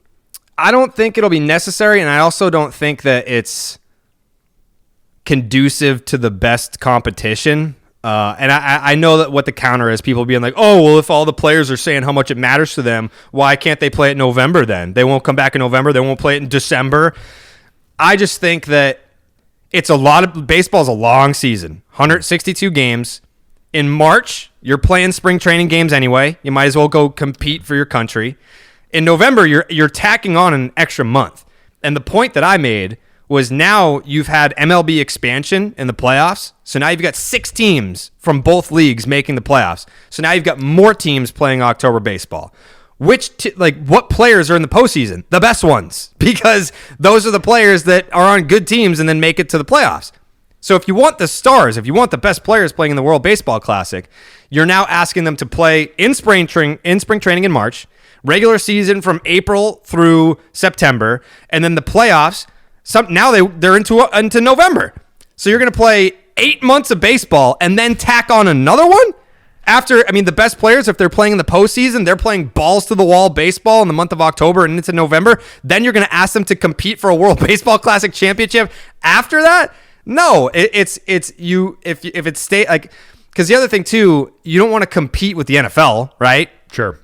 I don't think it'll be necessary, and I also don't think that it's conducive to the best competition. And I know that what the counter is, people being like, oh, well, if all the players are saying how much it matters to them, why can't they play it in November then? They won't come back in November. They won't play it in December. I just think that baseball's a long season, 162 games. In March, you're playing spring training games anyway. You might as well go compete for your country. In November, you're tacking on an extra month. And the point that I made was now you've had MLB expansion in the playoffs. So now you've got 6 teams from both leagues making the playoffs. So now you've got more teams playing October baseball. What players are in the postseason? The best ones, because those are the players that are on good teams and then make it to the playoffs. So if you want the stars, if you want the best players playing in the World Baseball Classic, you're now asking them to play in spring training in March, regular season from April through September, and then the playoffs. Now they're into November. So you're going to play 8 months of baseball and then tack on another one? The best players, if they're playing in the postseason, they're playing balls to the wall baseball in the month of October and into November. Then you're going to ask them to compete for a World Baseball Classic championship after that? No, it's you. If it's because the other thing too, you don't want to compete with the NFL, right? Sure.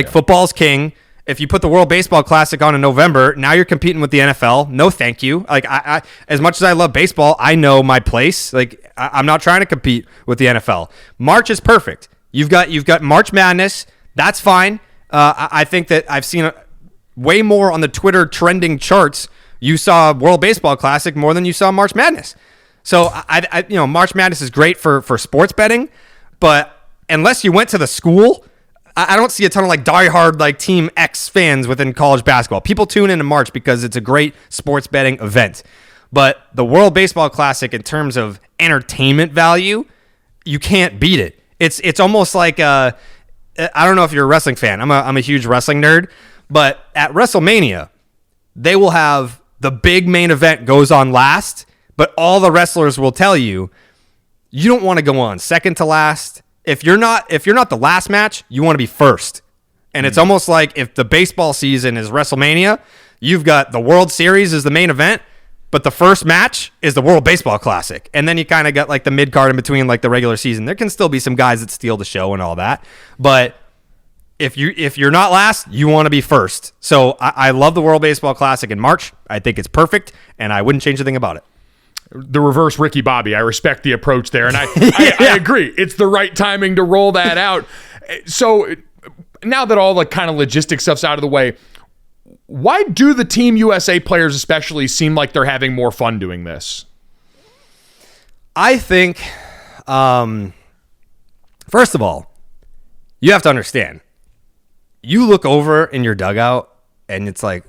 Football's king. If you put the World Baseball Classic on in November, now you're competing with the NFL. No, thank you. I as much as I love baseball, I know my place. I'm not trying to compete with the NFL. March is perfect. You've got March Madness. That's fine. I think that I've seen way more on the Twitter trending charts. You saw World Baseball Classic more than you saw March Madness. So March Madness is great for sports betting, but unless you went to the school, I don't see a ton of diehard Team X fans within college basketball. People tune into March because it's a great sports betting event. But the World Baseball Classic, in terms of entertainment value, you can't beat it. It's almost like I don't know if you're a wrestling fan. I'm a huge wrestling nerd, but at WrestleMania, they will have the big main event goes on last, but all the wrestlers will tell you don't want to go on second to last. If you're not the last match, you want to be first. And it's almost like if the baseball season is WrestleMania, you've got the World Series as the main event, but the first match is the World Baseball Classic. And then you kind of got the mid card in between the regular season. There can still be some guys that steal the show and all that. But if you're not last, you want to be first. So I love the World Baseball Classic in March. I think it's perfect, and I wouldn't change a thing about it. The reverse Ricky Bobby. I respect the approach there, and I agree. It's the right timing to roll that out. So now that all the kind of logistic stuff's out of the way, why do the Team USA players especially seem like they're having more fun doing this? I think, first of all, you have to understand. You look over in your dugout, and it's like,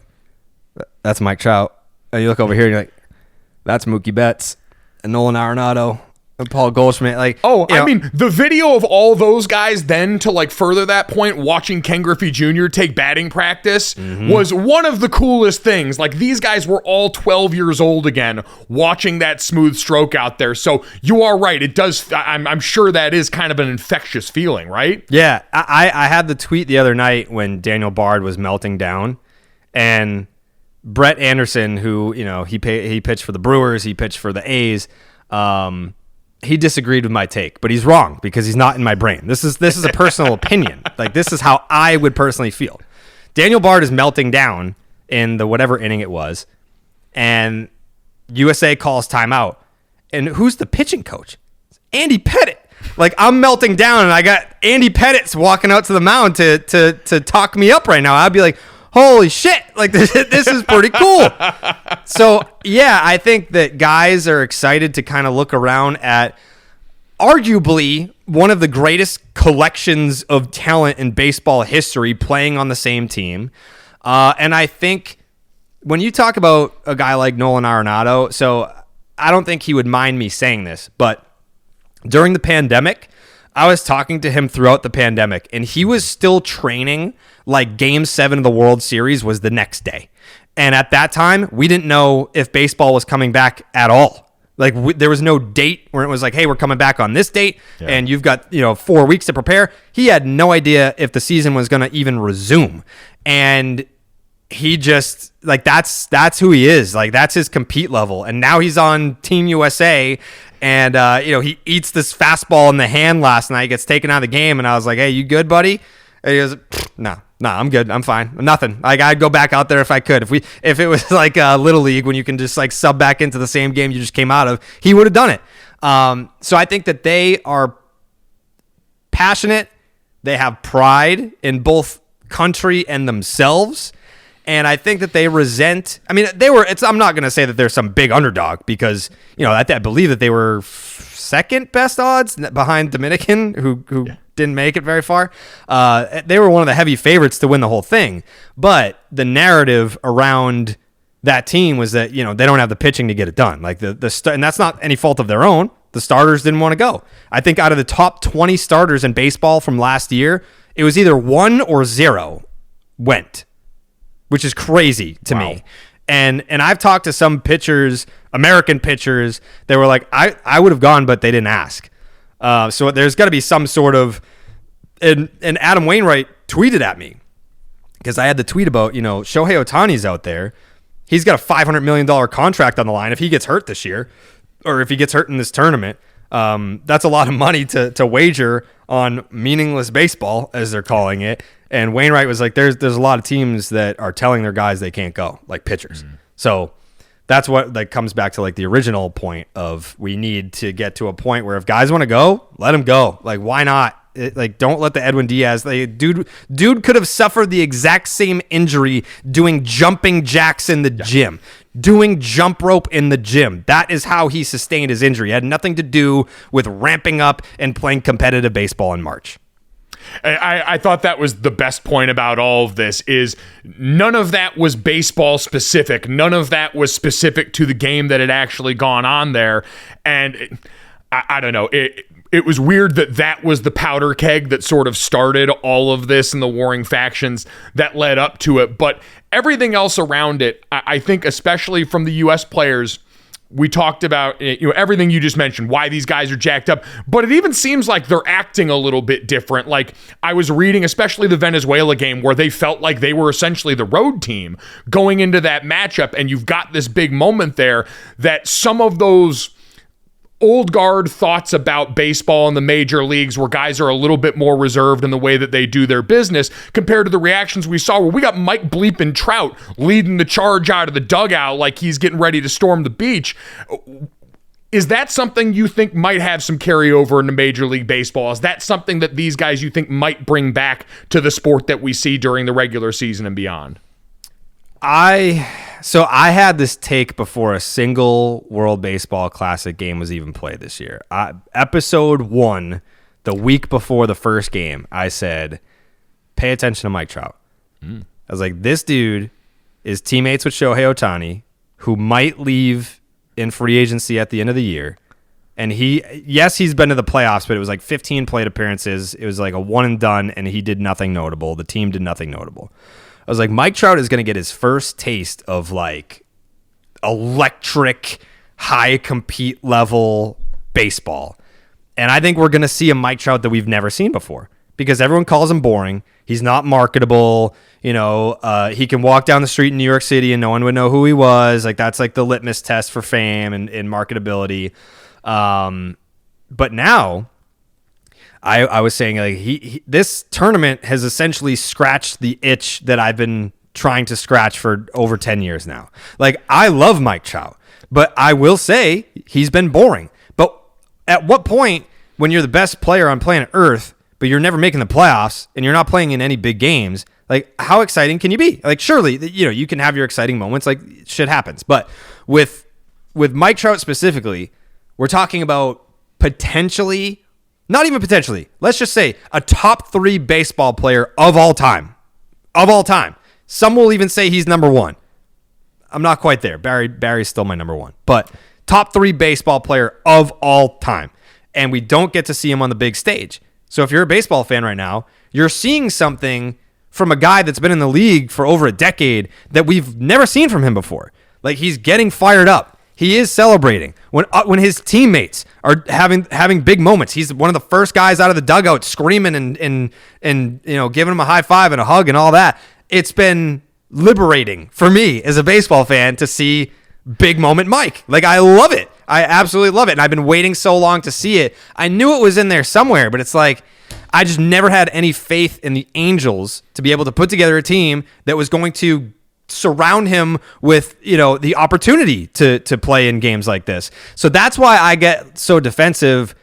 that's Mike Trout. And you look over here, and you're like, that's Mookie Betts and Nolan Arenado and Paul Goldschmidt. The video of all those guys then to further that point, watching Ken Griffey Jr. take batting practice was one of the coolest things. These guys were all 12 years old again, watching that smooth stroke out there. So you are right. It does. I'm sure that is kind of an infectious feeling, right? Yeah. I had the tweet the other night when Daniel Bard was melting down, and Brett Anderson, who, he pitched for the Brewers, he pitched for the A's. He disagreed with my take, but he's wrong because he's not in my brain. This is a personal opinion. This is how I would personally feel. Daniel Bard is melting down in the whatever inning it was, and USA calls timeout. And who's the pitching coach? It's Andy Pettit. Like, I'm melting down, and I got Andy Pettit's walking out to the mound to talk me up right now. I'd be like, holy shit, like this is pretty cool. So, yeah, I think that guys are excited to kind of look around at arguably one of the greatest collections of talent in baseball history playing on the same team. And I think when you talk about a guy like Nolan Arenado, so I don't think he would mind me saying this, but during the pandemic, I was talking to him throughout the pandemic, and he was still training like Game 7 of the World Series was the next day. And at that time, we didn't know if baseball was coming back at all. Like, there was no date where it was like, hey, we're coming back on this date, and you've got 4 weeks to prepare. He had no idea if the season was going to even resume. And he just, like, that's who he is. Like, that's his compete level. And now he's on Team USA, and he eats this fastball in the hand last night, gets taken out of the game, and I was like, hey, you good, buddy? And he goes, no, I'm good. I'm fine. Nothing. Like, I'd go back out there if I could. If it was like Little League when you can just like sub back into the same game you just came out of, he would have done it. So I think that they are passionate. They have pride in both country and themselves. And I think that they resent. I mean, I'm not going to say that they're some big underdog because, I believe that they were second best odds behind Dominican, who didn't make it very far. They were one of the heavy favorites to win the whole thing. But the narrative around that team was that, they don't have the pitching to get it done. Like and that's not any fault of their own. The starters didn't want to go. I think out of the top 20 starters in baseball from last year, it was either 1 or 0 went, which is crazy to me. And I've talked to some pitchers, American pitchers, that were like, I would have gone, but they didn't ask. So there's got to be some sort of, and Adam Wainwright tweeted at me because I had the tweet about, Shohei Ohtani's out there. He's got a $500 million contract on the line if he gets hurt this year, or if he gets hurt in this tournament. That's a lot of money to wager on meaningless baseball, as they're calling it. And Wainwright was like, there's a lot of teams that are telling their guys they can't go, like pitchers. Mm-hmm. So that's what like comes back to like the original point of we need to get to a point where if guys want to go, let them go. Like, why not? Don't let the Edwin Diaz. Dude could have suffered the exact same injury doing jumping jacks in the gym, doing jump rope in the gym. That is how he sustained his injury. It had nothing to do with ramping up and playing competitive baseball in March. I thought that was the best point about all of this is none of that was baseball specific. None of that was specific to the game that had actually gone on there. And I don't know. It was weird that was the powder keg that sort of started all of this and the warring factions that led up to it. But everything else around it, I think, especially from the U.S. players, we talked about everything you just mentioned, why these guys are jacked up, but it even seems like they're acting a little bit different. Like I was reading, especially the Venezuela game, where they felt like they were essentially the road team going into that matchup, and you've got this big moment there that some of those old guard thoughts about baseball in the major leagues where guys are a little bit more reserved in the way that they do their business compared to the reactions we saw where we got Mike Bleepin' Trout leading the charge out of the dugout like he's getting ready to storm the beach. Is that something you think might have some carryover into Major League Baseball? Is that something that these guys you think might bring back to the sport that we see during the regular season and beyond? So I had this take before a single World Baseball Classic game was even played this year. Episode 1, the week before the first game, I said, pay attention to Mike Trout. I was like, this dude is teammates with Shohei Ohtani, who might leave in free agency at the end of the year. And he's been to the playoffs, but it was like 15 plate appearances. It was like a one and done, and he did nothing notable. The team did nothing notable. I was like, Mike Trout is going to get his first taste of like electric, high compete level baseball. And I think we're going to see a Mike Trout that we've never seen before because everyone calls him boring. He's not marketable. He can walk down the street in New York City and no one would know who he was. Like that's like the litmus test for fame and marketability. But now I was saying like this tournament has essentially scratched the itch that I've been trying to scratch for over 10 years now. Like I love Mike Trout, but I will say he's been boring. But at what point when you're the best player on planet Earth, but you're never making the playoffs and you're not playing in any big games, like how exciting can you be? Like surely, you can have your exciting moments, like shit happens. But with Mike Trout specifically, we're talking about potentially, not even potentially, let's just say a top 3 baseball player of all time. Of all time. Some will even say he's number 1. I'm not quite there. Barry's still my number 1. But top 3 baseball player of all time. And we don't get to see him on the big stage. So if you're a baseball fan right now, you're seeing something from a guy that's been in the league for over a decade that we've never seen from him before. Like he's getting fired up. He is celebrating when his teammates are having big moments. He's one of the first guys out of the dugout screaming and giving him a high five and a hug and all that. It's been liberating for me as a baseball fan to see big moment Mike. Like I love it. I absolutely love it. And I've been waiting so long to see it. I knew it was in there somewhere, but it's like I just never had any faith in the Angels to be able to put together a team that was going to surround him with, the opportunity to play in games like this. So that's why I get so defensive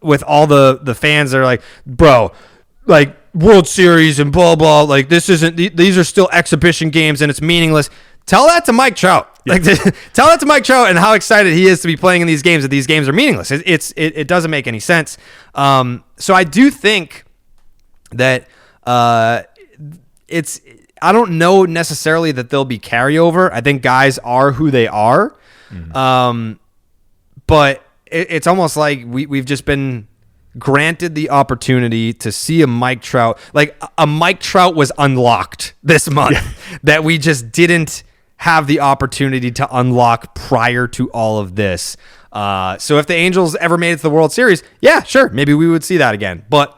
with all the fans that are like, bro, like World Series and blah, blah, like these are still exhibition games and it's meaningless. Tell that to Mike Trout. Like, tell that to Mike Trout and how excited he is to be playing in these games, that these games are meaningless. It doesn't make any sense. So I do think that I don't know necessarily that they'll be carryover. I think guys are who they are. Mm-hmm. But it's almost like we've just been granted the opportunity to see a Mike Trout. Like a Mike Trout was unlocked this month that we just didn't have the opportunity to unlock prior to all of this. So if the Angels ever made it to the World Series, yeah, sure, maybe we would see that again. But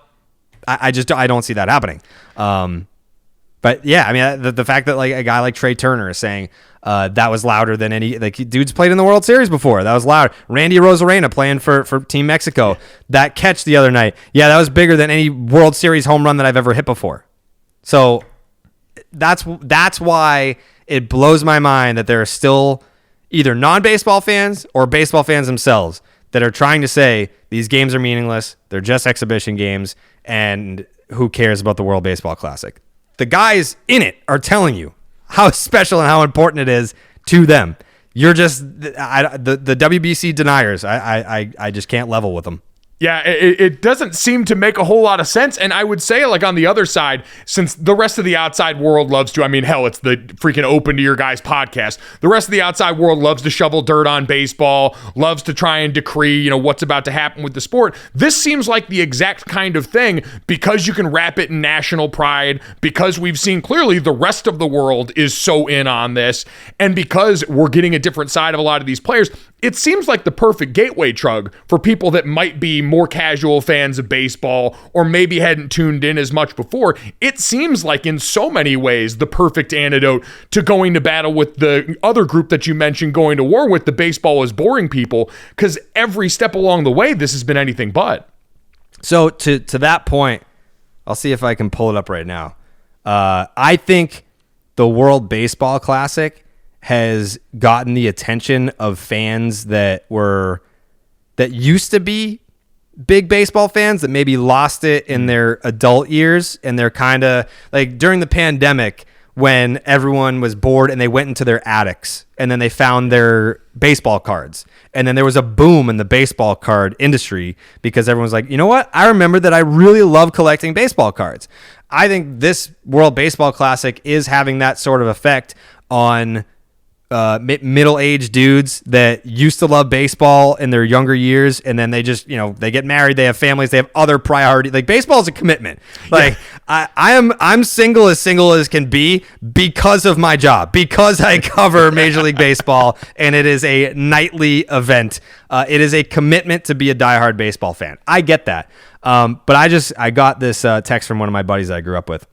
I don't see that happening. But yeah, I mean, the fact that like a guy like Trey Turner is saying that was louder than any, like dudes played in the World Series before. That was loud. Randy Rosarena playing for Team Mexico. That catch the other night, yeah, that was bigger than any World Series home run that I've ever hit before. So that's why it blows my mind that there are still either non-baseball fans or baseball fans themselves that are trying to say these games are meaningless. They're just exhibition games, and who cares about the World Baseball Classic? The guys in it are telling you how special and how important it is to them. You're just the WBC deniers. I just can't level with them. Yeah, it doesn't seem to make a whole lot of sense. And I would say, like, on the other side, since the rest of the outside world loves to, I mean, hell, it's the freaking Open to Your Guys podcast. The rest of the outside world loves to shovel dirt on baseball, loves to try and decree, what's about to happen with the sport. This seems like the exact kind of thing, because you can wrap it in national pride, because we've seen clearly the rest of the world is so in on this, and because we're getting a different side of a lot of these players. It seems like the perfect gateway drug for people that might be more casual fans of baseball or maybe hadn't tuned in as much before. It seems like in so many ways the perfect antidote to going to battle with the other group that you mentioned, going to war with the baseball is boring people, because every step along the way this has been anything but. So to that point, I'll see if I can pull it up right now. I think the World Baseball Classic has gotten the attention of fans that used to be big baseball fans that maybe lost it in their adult years, and they're kind of like during the pandemic when everyone was bored and they went into their attics and then they found their baseball cards, and then there was a boom in the baseball card industry because everyone's like, you know what, I remember that I really love collecting baseball cards. I think this World Baseball Classic is having that sort of effect on middle-aged dudes that used to love baseball in their younger years, and then they just, they get married, they have families, they have other priorities. Like, baseball is a commitment. Like, yeah. I'm single as can be because of my job, because I cover Major League Baseball, and it is a nightly event. It is a commitment to be a diehard baseball fan. I get that. But I got this text from one of my buddies that I grew up with.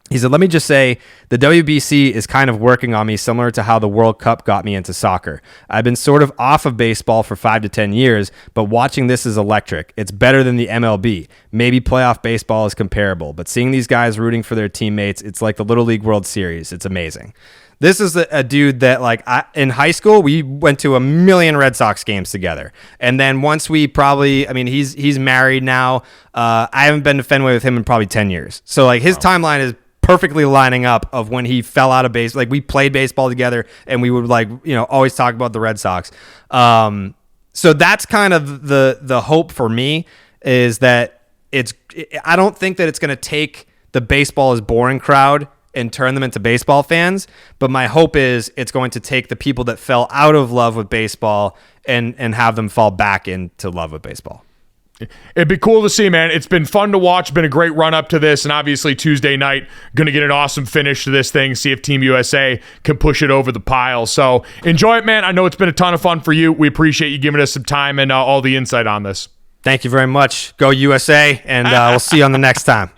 He said, let me just say, the WBC is kind of working on me similar to how the World Cup got me into soccer. I've been sort of off of baseball for 5 to 10 years, but watching this is electric. It's better than the MLB. Maybe playoff baseball is comparable, but seeing these guys rooting for their teammates, it's like the Little League World Series. It's amazing. This is a dude that, like, in high school, we went to a million Red Sox games together. And then once we he's married now. I haven't been to Fenway with him in probably 10 years. So, like, his timeline is perfectly lining up of when he fell out of base. Like, we played baseball together, and we would, like, always talk about the Red Sox. So that's kind of the hope for me, is that I don't think that it's going to take the baseball is boring crowd and turn them into baseball fans. But my hope is it's going to take the people that fell out of love with baseball and have them fall back into love with baseball. It'd be cool to see, man. It's been fun to watch. Been a great run up to this. And obviously Tuesday night, going to get an awesome finish to this thing. See if Team USA can push it over the pile. So enjoy it, man. I know it's been a ton of fun for you. We appreciate you giving us some time and all the insight on this. Thank you very much. Go USA. And we'll see you on the next time.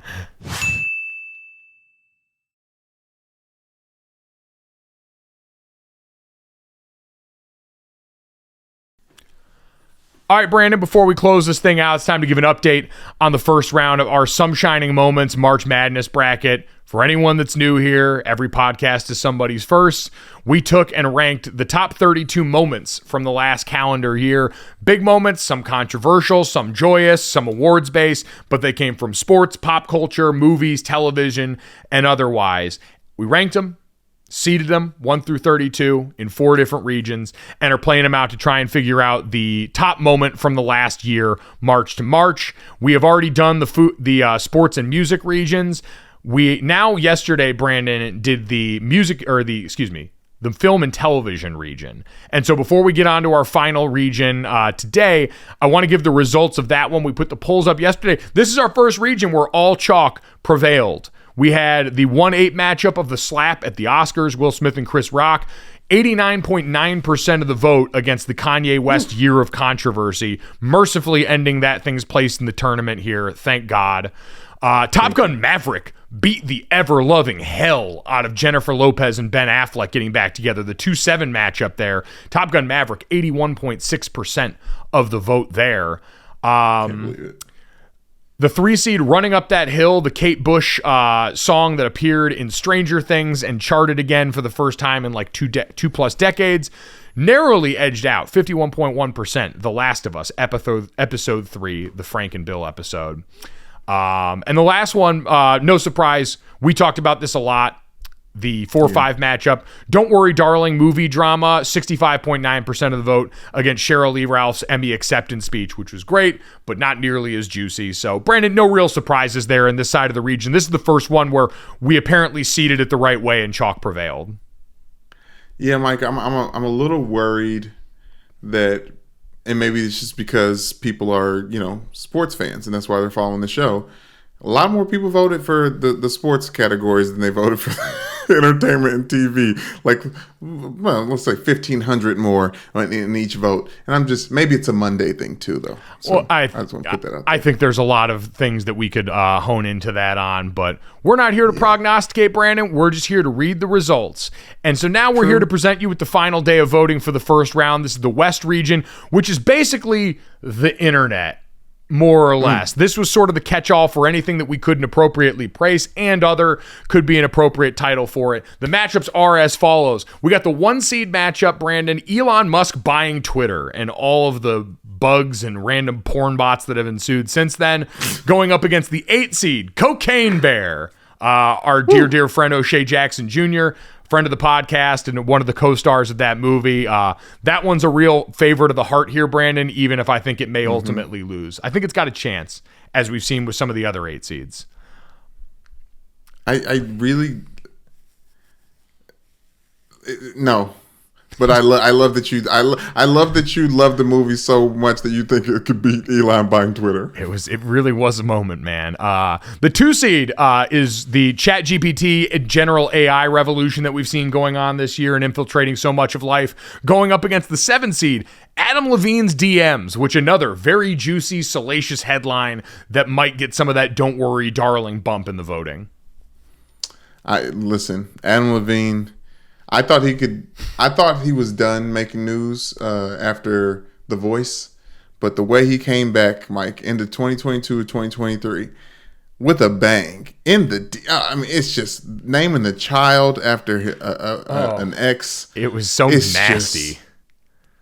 All right, Brandon, before we close this thing out, it's time to give an update on the first round of our Some Shining Moments March Madness bracket. For anyone that's new here, every podcast is somebody's first. We took and ranked the top 32 moments from the last calendar year. Big moments, some controversial, some joyous, some awards-based, but they came from sports, pop culture, movies, television, and otherwise. We ranked them, seeded them 1 through 32 in 4 different regions, and are playing them out to try and figure out the top moment from the last year, March to March. We have already done the sports and music regions. Yesterday, Brandon did the film and television region. And so before we get on to our final region today, I want to give the results of that one. We put the polls up yesterday. This is our first region where all chalk prevailed. We had the 1-8 matchup of the slap at the Oscars, Will Smith and Chris Rock. 89.9% of the vote against the Kanye West year of controversy, mercifully ending that thing's place in the tournament here. Thank God. Top Gun Maverick beat the ever-loving hell out of Jennifer Lopez and Ben Affleck getting back together. The 2-7 matchup there. Top Gun Maverick, 81.6% of the vote there. Can't believe it. The 3 seed Running Up That Hill, the Kate Bush song that appeared in Stranger Things and charted again for the first time in like 2+ decades, narrowly edged out 51.1%. The Last of Us, episode 3, the Frank and Bill episode. And the last one, no surprise, we talked about this a lot. The 4-5 matchup. Don't Worry, Darling movie drama, 65.9% of the vote against Sheryl Lee Ralph's Emmy acceptance speech, which was great, but not nearly as juicy. So, Brandon, no real surprises there in this side of the region. This is the first one where we apparently seeded it the right way and chalk prevailed. Yeah, Mike, I'm a little worried that, and maybe it's just because people are, sports fans, and that's why they're following the show. A lot more people voted for the sports categories than they voted for entertainment and TV. Like, well, let's say 1,500 more in each vote. And maybe it's a Monday thing too, though. So well, I just want to put that out there. I think there's a lot of things that we could hone into that on, but we're not here to prognosticate, Brandon. We're just here to read the results. And so now we're here to present you with the final day of voting for the first round. This is the West region, which is basically the internet. More or less. This was sort of the catch-all for anything that we couldn't appropriately praise, and other could be an appropriate title for it. The matchups are as follows. We got the 1 seed matchup, Brandon, Elon Musk buying Twitter and all of the bugs and random porn bots that have ensued since then, going up against the 8 seed, Cocaine Bear, our dear friend O'Shea Jackson Jr., friend of the podcast and one of the co-stars of that movie. That one's a real favorite of the heart here, Brandon, even if I think it may ultimately lose. I think it's got a chance, as we've seen with some of the other 8 seeds. I really... No. But I love that you love the movie so much that you think it could beat Elon buying Twitter. It really was a moment, man. The 2 seed is the ChatGPT general AI revolution that we've seen going on this year and infiltrating so much of life, going up against the 7 seed, Adam Levine's DMs, which another very juicy, salacious headline that might get some of that "Don't Worry, Darling" bump in the voting. Listen, Adam Levine. I thought he was done making news after The Voice, but the way he came back, Mike, into 2022 or 2023 with a bang I mean, it's just naming the child after an ex. It was so nasty.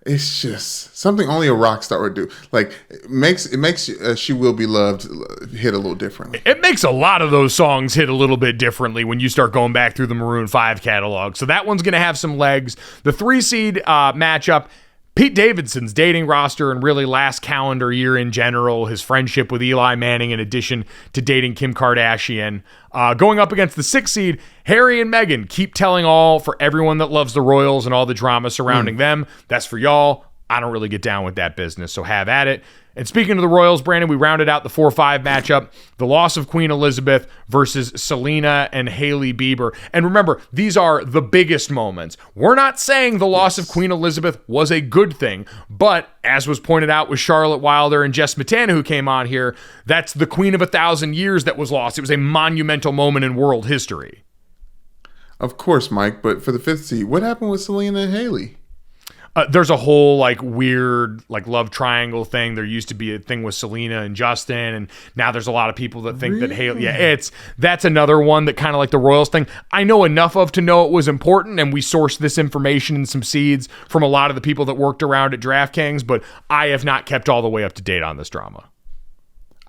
It's just something only a rock star would do. Like it makes She Will Be Loved hit a little differently. It makes a lot of those songs hit a little bit differently when you start going back through the Maroon 5 catalog. So that one's going to have some legs. The 3-seed matchup, Pete Davidson's dating roster and really last calendar year in general, his friendship with Eli Manning in addition to dating Kim Kardashian. Going up against the 6-seed, Harry and Meghan keep telling all for everyone that loves the Royals and all the drama surrounding them. That's for y'all. I don't really get down with that business, so have at it. And speaking of the Royals, Brandon, we rounded out the 4-5 matchup, the loss of Queen Elizabeth versus Selena and Hailey Bieber. And remember, these are the biggest moments. We're not saying the loss of Queen Elizabeth was a good thing, but as was pointed out with Charlotte Wilder and Jess Matana, who came on here, that's the Queen of 1,000 Years that was lost. It was a monumental moment in world history. Of course, Mike, but for the 5th seed, what happened with Selena and Hailey? There's a whole weird love triangle thing. There used to be a thing with Selena and Justin, and now there's a lot of people that think that Hailey. Yeah, that's another one that kind of like the Royals thing. I know enough of to know it was important, and we sourced this information and some seeds from a lot of the people that worked around at DraftKings, but I have not kept all the way up to date on this drama.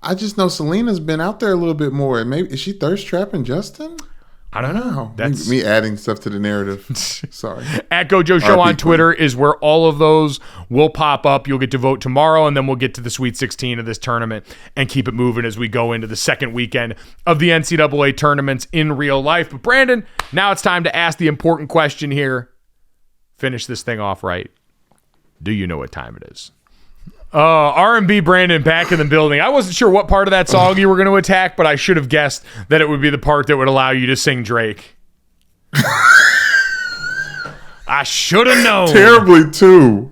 I just know Selena's been out there a little bit more. Maybe is she thirst trapping Justin? I don't know. That's me adding stuff to the narrative. Sorry. At Gojo Show on Twitter is where all of those will pop up. You'll get to vote tomorrow, and then we'll get to the Sweet 16 of this tournament and keep it moving as we go into the second weekend of the NCAA tournaments in real life. But Brandon, now it's time to ask the important question here. Finish this thing off right. Do you know what time it is? R&B Brandon back in the building. I wasn't sure what part of that song you were going to attack, but I should have guessed that it would be the part that would allow you to sing Drake. I should have known. Terribly, too.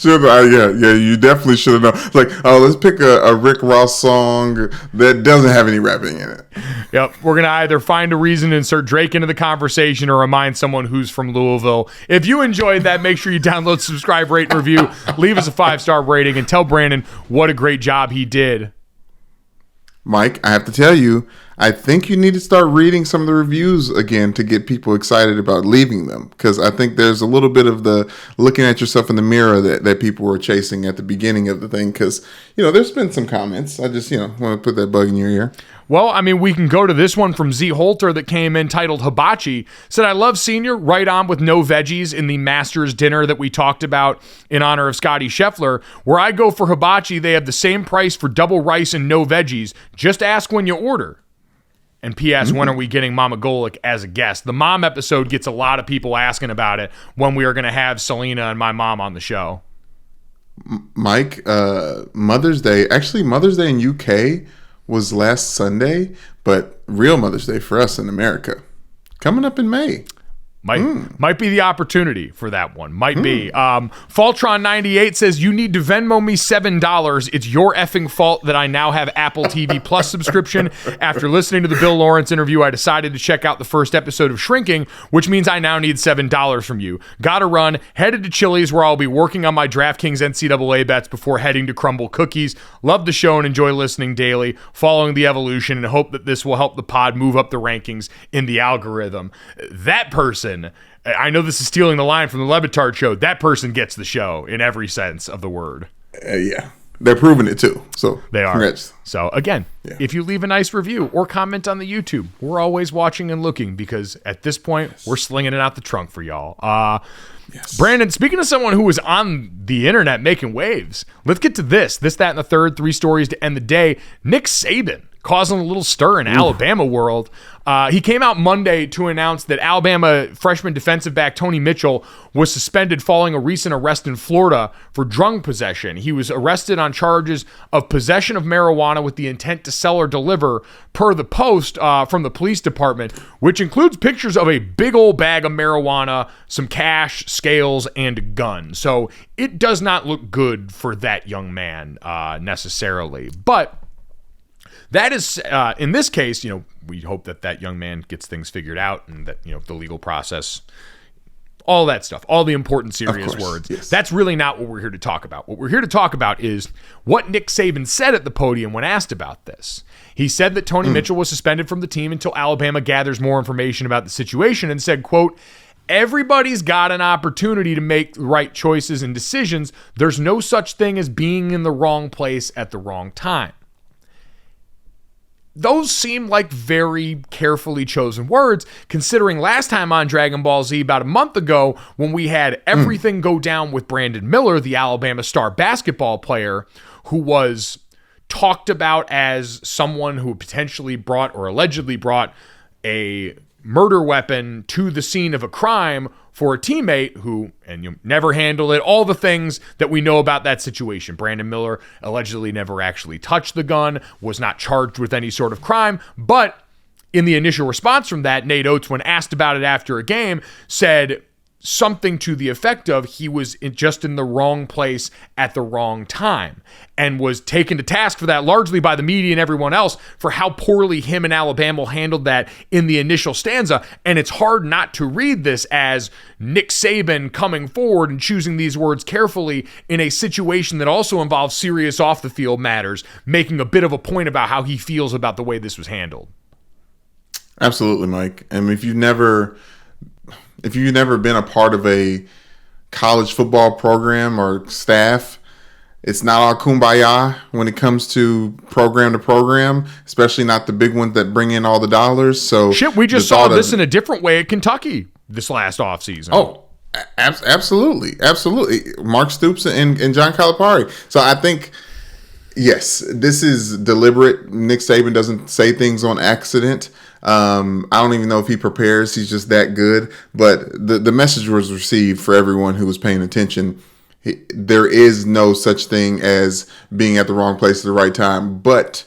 Yeah, you definitely should have known. Let's pick a Rick Ross song that doesn't have any rapping in it. Yep, we're going to either find a reason to insert Drake into the conversation or remind someone who's from Louisville. If you enjoyed that, make sure you download, subscribe, rate, and review. Leave us a 5-star rating and tell Brandon what a great job he did. Mike, I have to tell you, I think you need to start reading some of the reviews again to get people excited about leaving them. Because I think there's a little bit of the looking at yourself in the mirror that people were chasing at the beginning of the thing. Because, there's been some comments. I just, want to put that bug in your ear. Well, I mean, we can go to this one from Z Holter that came in titled Hibachi. Said, I love Senior, right on with no veggies in the Masters dinner that we talked about in honor of Scotty Scheffler. Where I go for hibachi, they have the same price for double rice and no veggies. Just ask when you order. And P.S., when are we getting Mama Golick as a guest? The mom episode gets a lot of people asking about it when we are going to have Selena and my mom on the show. Mike, Mother's Day in UK was last Sunday, but real Mother's Day for us in America coming up in May. Might be the opportunity for that one. Might be. Faltron98 says, you need to Venmo me $7. It's your effing fault that I now have Apple TV Plus subscription. After listening to the Bill Lawrence interview, I decided to check out the first episode of Shrinking, which means I now need $7 from you. Gotta run. Headed to Chili's where I'll be working on my DraftKings NCAA bets before heading to Crumble Cookies. Love the show and enjoy listening daily, following the evolution, and hope that this will help the pod move up the rankings in the algorithm. That person, I know this is stealing the line from the Levitard show, that person gets the show in every sense of the word. Yeah. They're proving it too. So they are. Congrats. So again, if you leave a nice review or comment on the YouTube, we're always watching and looking because at this point, we're slinging it out the trunk for y'all. Yes. Brandon, speaking of someone who was on the internet making waves, let's get to this, that, and the third, 3 stories to end the day. Nick Saban causing a little stir in Alabama world. He came out Monday to announce that Alabama freshman defensive back Tony Mitchell was suspended following a recent arrest in Florida for drug possession. He was arrested on charges of possession of marijuana with the intent to sell or deliver, per the Post from the police department, which includes pictures of a big old bag of marijuana, some cash, scales, and a gun. So it does not look good for that young man necessarily. But that is, in this case, we hope that young man gets things figured out and that, the legal process all that stuff, all the important serious words. Yes. That's really not what we're here to talk about. What we're here to talk about is what Nick Saban said at the podium when asked about this. He said that Tony Mitchell was suspended from the team until Alabama gathers more information about the situation, and said, quote, "Everybody's got an opportunity to make the right choices and decisions. There's no such thing as being in the wrong place at the wrong time." Those seem like very carefully chosen words, considering last time on Dragon Ball Z about a month ago when we had everything go down with Brandon Miller, the Alabama star basketball player, who was talked about as someone who potentially brought or allegedly brought a murder weapon to the scene of a crime for a teammate who, and you never handled it, all the things that we know about that situation. Brandon Miller allegedly never actually touched the gun, was not charged with any sort of crime, but in the initial response from that, Nate Oates, when asked about it after a game, said something to the effect of he was just in the wrong place at the wrong time, and was taken to task for that largely by the media and everyone else for how poorly him and Alabama handled that in the initial stanza. And it's hard not to read this as Nick Saban coming forward and choosing these words carefully in a situation that also involves serious off the field matters, making a bit of a point about how he feels about the way this was handled. Absolutely, Mike. I mean, if you've never been a part of a college football program or staff, it's not all kumbaya when it comes to program, especially not the big ones that bring in all the dollars. So shit, we just saw this in a different way at Kentucky this last offseason. Oh, absolutely. Mark Stoops and John Calipari. So I think, yes, this is deliberate. Nick Saban doesn't say things on accident. I don't even know if he prepares. He's just that good. But the message was received for everyone who was paying attention. There is no such thing as being at the wrong place at the right time. But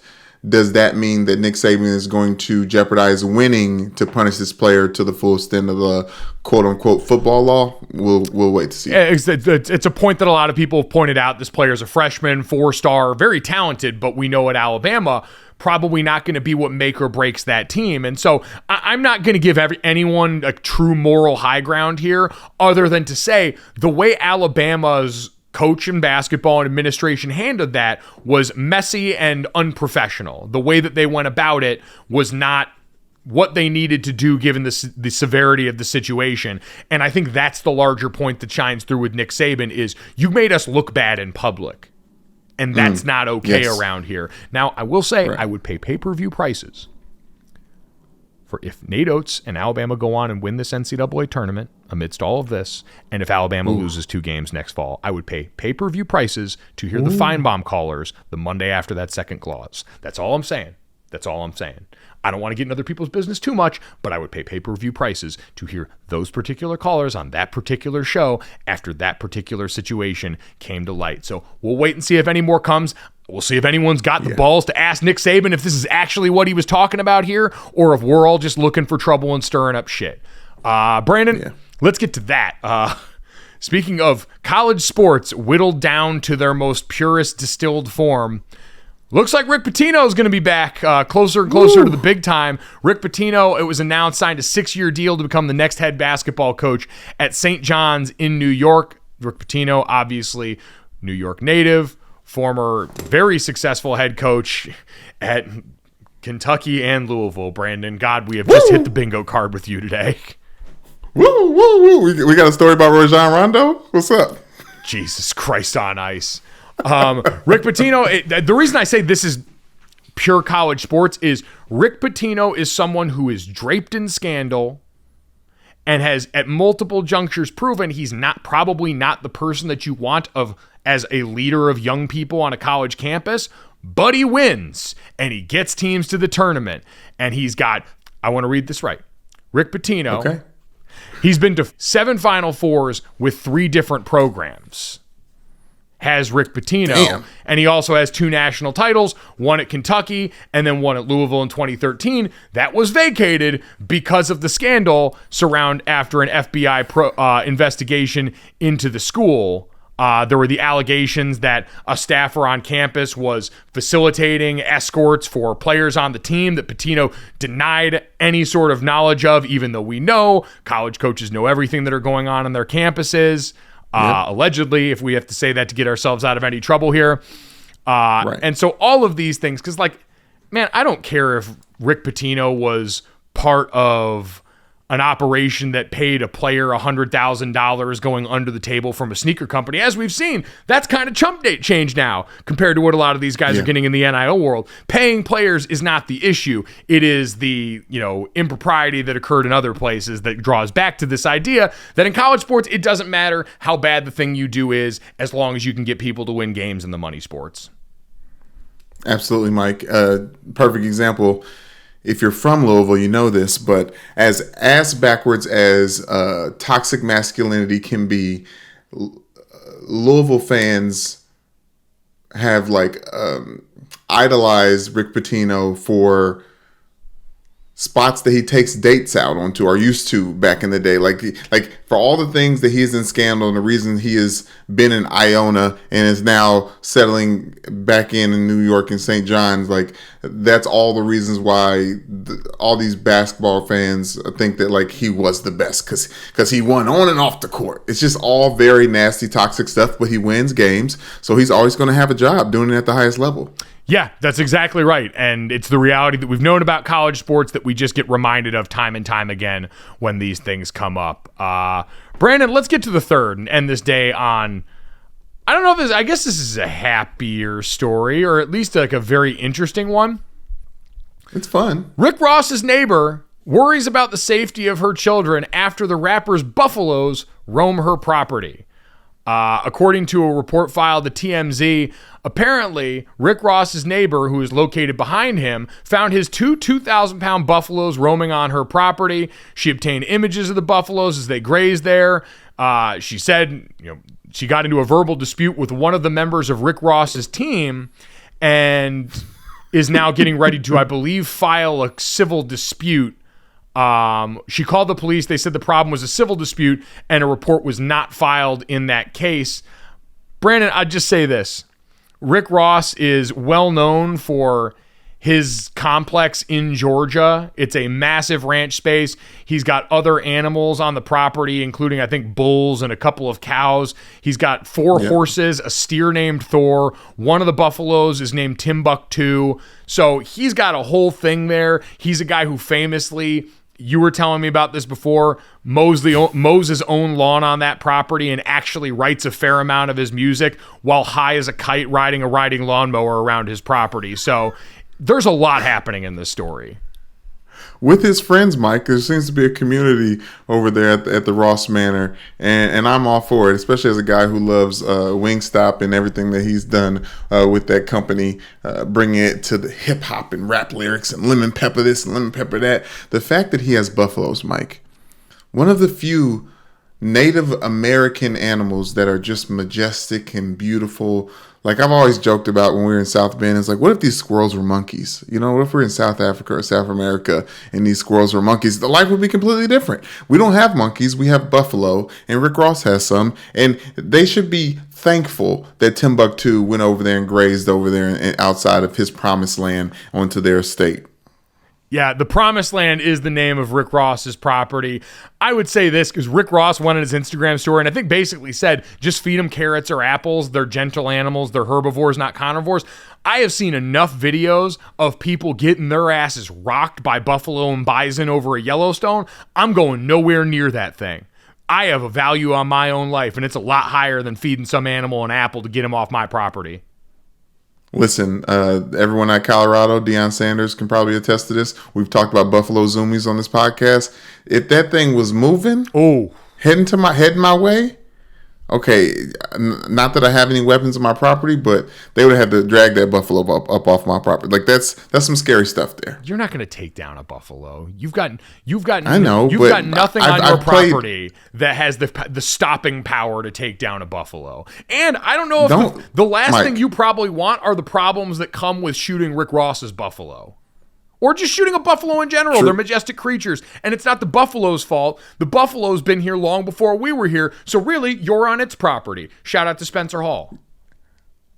does that mean that Nick Saban is going to jeopardize winning to punish this player to the full extent of the quote-unquote football law? We'll wait to see. Yeah, it's a point that a lot of people have pointed out. This player's a freshman, 4-star, very talented, but we know at Alabama, probably not going to be what make or breaks that team. And so I'm not going to give anyone a true moral high ground here, other than to say the way Alabama's coach in basketball and administration handled that was messy and unprofessional. The way that they went about it was not what they needed to do given the severity of the situation. And I think that's the larger point that shines through with Nick Saban is you made us look bad in public. And that's not okay around here. Now, I will say I would pay pay-per-view prices for if Nate Oates and Alabama go on and win this NCAA tournament amidst all of this, and if Alabama loses 2 games next fall, I would pay pay-per-view prices to hear the Feinbaum callers the Monday after that second clause. That's all I'm saying. I don't want to get in other people's business too much, but I would pay pay-per-view prices to hear those particular callers on that particular show after that particular situation came to light. So we'll wait and see if any more comes. We'll see if anyone's got the balls to ask Nick Saban if this is actually what he was talking about here, or if we're all just looking for trouble and stirring up shit. Brandon, let's get to that. Speaking of college sports whittled down to their most purest distilled form, looks like Rick Pitino is going to be back closer and closer to the big time. Rick Pitino, it was announced, signed a 6-year deal to become the next head basketball coach at St. John's in New York. Rick Pitino, obviously New York native, former very successful head coach at Kentucky and Louisville. Brandon, God, we have just hit the bingo card with you today. We got a story about Rajon Rondo? What's up? Jesus Christ on ice. Rick Pitino, the reason I say this is pure college sports is Rick Pitino is someone who is draped in scandal and has at multiple junctures proven he's probably not the person that you want as a leader of young people on a college campus, but he wins and he gets teams to the tournament. And he's got, I want to read this right, Rick Pitino. Okay. He's been to 7 Final Fours with 3 different programs. Has Rick Pitino. Damn. And he also has 2 national titles, one at Kentucky and then one at Louisville in 2013. That was vacated because of the scandal after an FBI investigation into the school. There were the allegations that a staffer on campus was facilitating escorts for players on the team that Pitino denied any sort of knowledge of, even though we know college coaches know everything that are going on their campuses. Allegedly, if we have to say that to get ourselves out of any trouble here. Right. And so all of these things, because man, I don't care if Rick Pitino was part of an operation that paid a player $100,000 going under the table from a sneaker company. As we've seen, that's kind of chump date change now compared to what a lot of these guys are getting in the NIL world. Paying players is not the issue. It is the, impropriety that occurred in other places that draws back to this idea that in college sports, it doesn't matter how bad the thing you do is, as long as you can get people to win games in the money sports. Absolutely, Mike. Perfect example. If you're from Louisville, you know this, but as ass backwards as toxic masculinity can be, Louisville fans have idolized Rick Pitino for spots that he takes dates out onto, or used to back in the day. Like for all the things that he's in scandal and the reason he has been in Iona and is now settling back in New York and St. John's, that's all the reasons why all these basketball fans think that he was the best because he won on and off the court. It's just all very nasty, toxic stuff, but he wins games. So he's always going to have a job doing it at the highest level. Yeah, that's exactly right. And it's the reality that we've known about college sports that we just get reminded of time and time again when these things come up. Brandon, let's get to the third and end this day on, I don't know if I guess this is a happier story, or at least a very interesting one. It's fun. Rick Ross's neighbor worries about the safety of her children after the rapper's buffaloes roam her property. According to a report filed at TMZ, apparently Rick Ross's neighbor, who is located behind him, found his two 2,000-pound buffaloes roaming on her property. She obtained images of the buffaloes as they grazed there. She said, she got into a verbal dispute with one of the members of Rick Ross's team and is now getting ready to, I believe, file a civil dispute. She called the police. They said the problem was a civil dispute and a report was not filed in that case. Brandon, I'd just say this. Rick Ross is well known for his complex in Georgia. It's a massive ranch space. He's got other animals on the property, including, I think, bulls and a couple of cows. He's got 4 horses, a steer named Thor. One of the buffaloes is named Timbuktu. So he's got a whole thing there. He's a guy who famously, you were telling me about this before, mows his own lawn on that property and actually writes a fair amount of his music while high as a kite riding a riding lawnmower around his property. So there's a lot happening in this story. With his friends, Mike, there seems to be a community over there at the Ross Manor, and I'm all for it, especially as a guy who loves Wingstop and everything that he's done with that company, bringing it to the hip-hop and rap lyrics and lemon pepper this and lemon pepper that. The fact that he has buffaloes, Mike, one of the few Native American animals that are just majestic and beautiful. I've always joked about when we were in South Bend, it's what if these squirrels were monkeys? What if we're in South Africa or South America and these squirrels were monkeys? The life would be completely different. We don't have monkeys. We have buffalo, and Rick Ross has some, and they should be thankful that Timbuktu went over there and grazed over there and outside of his promised land onto their estate. Yeah, the Promised Land is the name of Rick Ross's property. I would say this because Rick Ross went on his Instagram story and I think basically said, just feed them carrots or apples. They're gentle animals. They're herbivores, not carnivores. I have seen enough videos of people getting their asses rocked by buffalo and bison over a Yellowstone. I'm going nowhere near that thing. I have a value on my own life, and it's a lot higher than feeding some animal an apple to get him off my property. Listen, everyone at Colorado, Deion Sanders can probably attest to this. We've talked about Buffalo Zoomies on this podcast. If that thing was moving, heading my way, okay, not that I have any weapons on my property, but they would have had to drag that buffalo up off my property. That's some scary stuff there. You're not going to take down a buffalo. You've got nothing on your property that has the stopping power to take down a buffalo. And I don't know if the last thing you probably want are the problems that come with shooting Rick Ross's buffalo. Or just shooting a buffalo in general. True. They're majestic creatures. And it's not the buffalo's fault. The buffalo's been here long before we were here. So really, you're on its property. Shout out to Spencer Hall.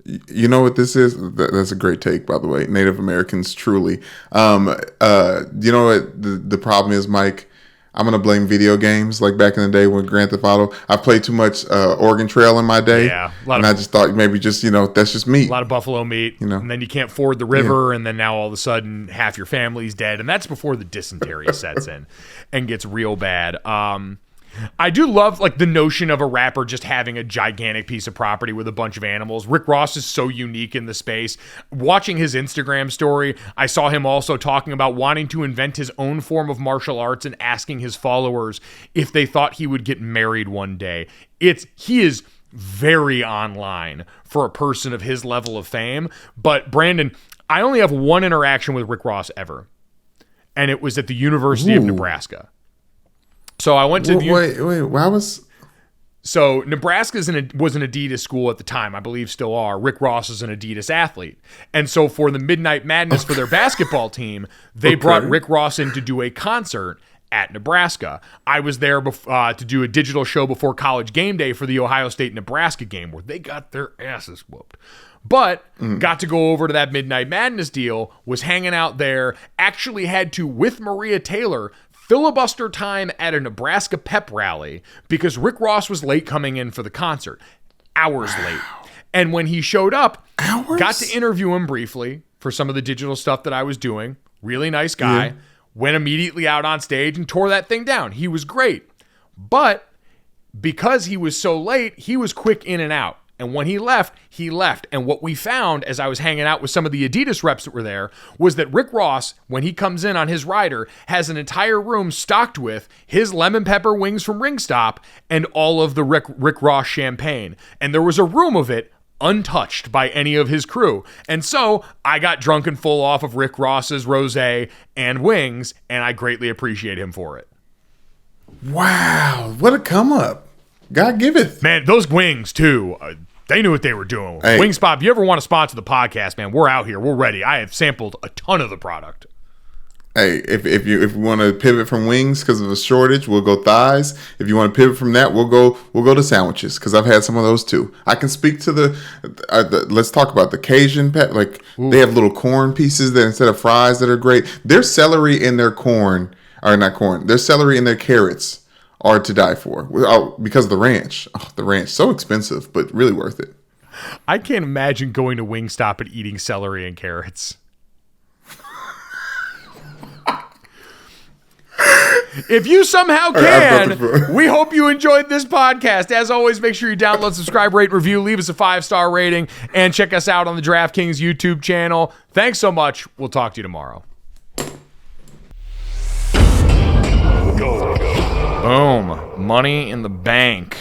You know what this is? That's a great take, by the way. Native Americans, truly. You know what the problem is, Mike? I'm going to blame video games like back in the day when Grand Theft Auto. I played too much Oregon Trail in my day. Yeah. I just thought maybe just, that's just meat. A lot of buffalo meat. And then you can't ford the river. And then now all of a sudden half your family's dead. And that's before the dysentery sets in and gets real bad. I do love like the notion of a rapper just having a gigantic piece of property with a bunch of animals. Rick Ross is so unique in the space. Watching his Instagram story, I saw him also talking about wanting to invent his own form of martial arts and asking his followers if they thought he would get married one day. He is very online for a person of his level of fame. But Brandon, I only have one interaction with Rick Ross ever, and it was at the University of Nebraska. So I went to why was... So Nebraska was an Adidas school at the time, I believe still are. Rick Ross is an Adidas athlete. And so for the Midnight Madness for their basketball team, they brought Rick Ross in to do a concert at Nebraska. I was there to do a digital show before College Game Day for the Ohio State-Nebraska game where they got their asses whooped. But got to go over to that Midnight Madness deal, was hanging out there, actually had to, with Maria Taylor, filibuster time at a Nebraska pep rally because Rick Ross was late coming in for the concert. Hours late. And when he showed up, got to interview him briefly for some of the digital stuff that I was doing. Really nice guy. Went immediately out on stage and tore that thing down. He was great. But because he was so late, he was quick in and out. And when he left, he left. And what we found as I was hanging out with some of the Adidas reps that were there was that Rick Ross, when he comes in on his rider, has an entire room stocked with his lemon pepper wings from Ringstop and all of the Rick Ross champagne. And there was a room of it untouched by any of his crew. And so I got drunk and full off of Rick Ross's rosé and wings, and I greatly appreciate him for it. Wow. What a come up. God giveth. Man, those wings, too, they knew what they were doing. Hey. Wingspot, if you ever want to sponsor the podcast, man, we're out here. We're ready. I have sampled a ton of the product. Hey, if you want to pivot from wings because of a shortage, we'll go thighs. If you want to pivot from that, we'll go to sandwiches because I've had some of those too. I can speak to the let's talk about the Cajun pet. Like they have little corn pieces that instead of fries that are great. Their celery in their corn, or not corn, their celery in their carrots are to die for because of the ranch. Oh, the ranch, so expensive, but really worth it. I can't imagine going to Wingstop and eating celery and carrots. If you somehow can, we hope you enjoyed this podcast. As always, make sure you download, subscribe, rate, review, leave us a 5-star rating, and check us out on the DraftKings YouTube channel. Thanks so much. We'll talk to you tomorrow. Boom. Money in the bank.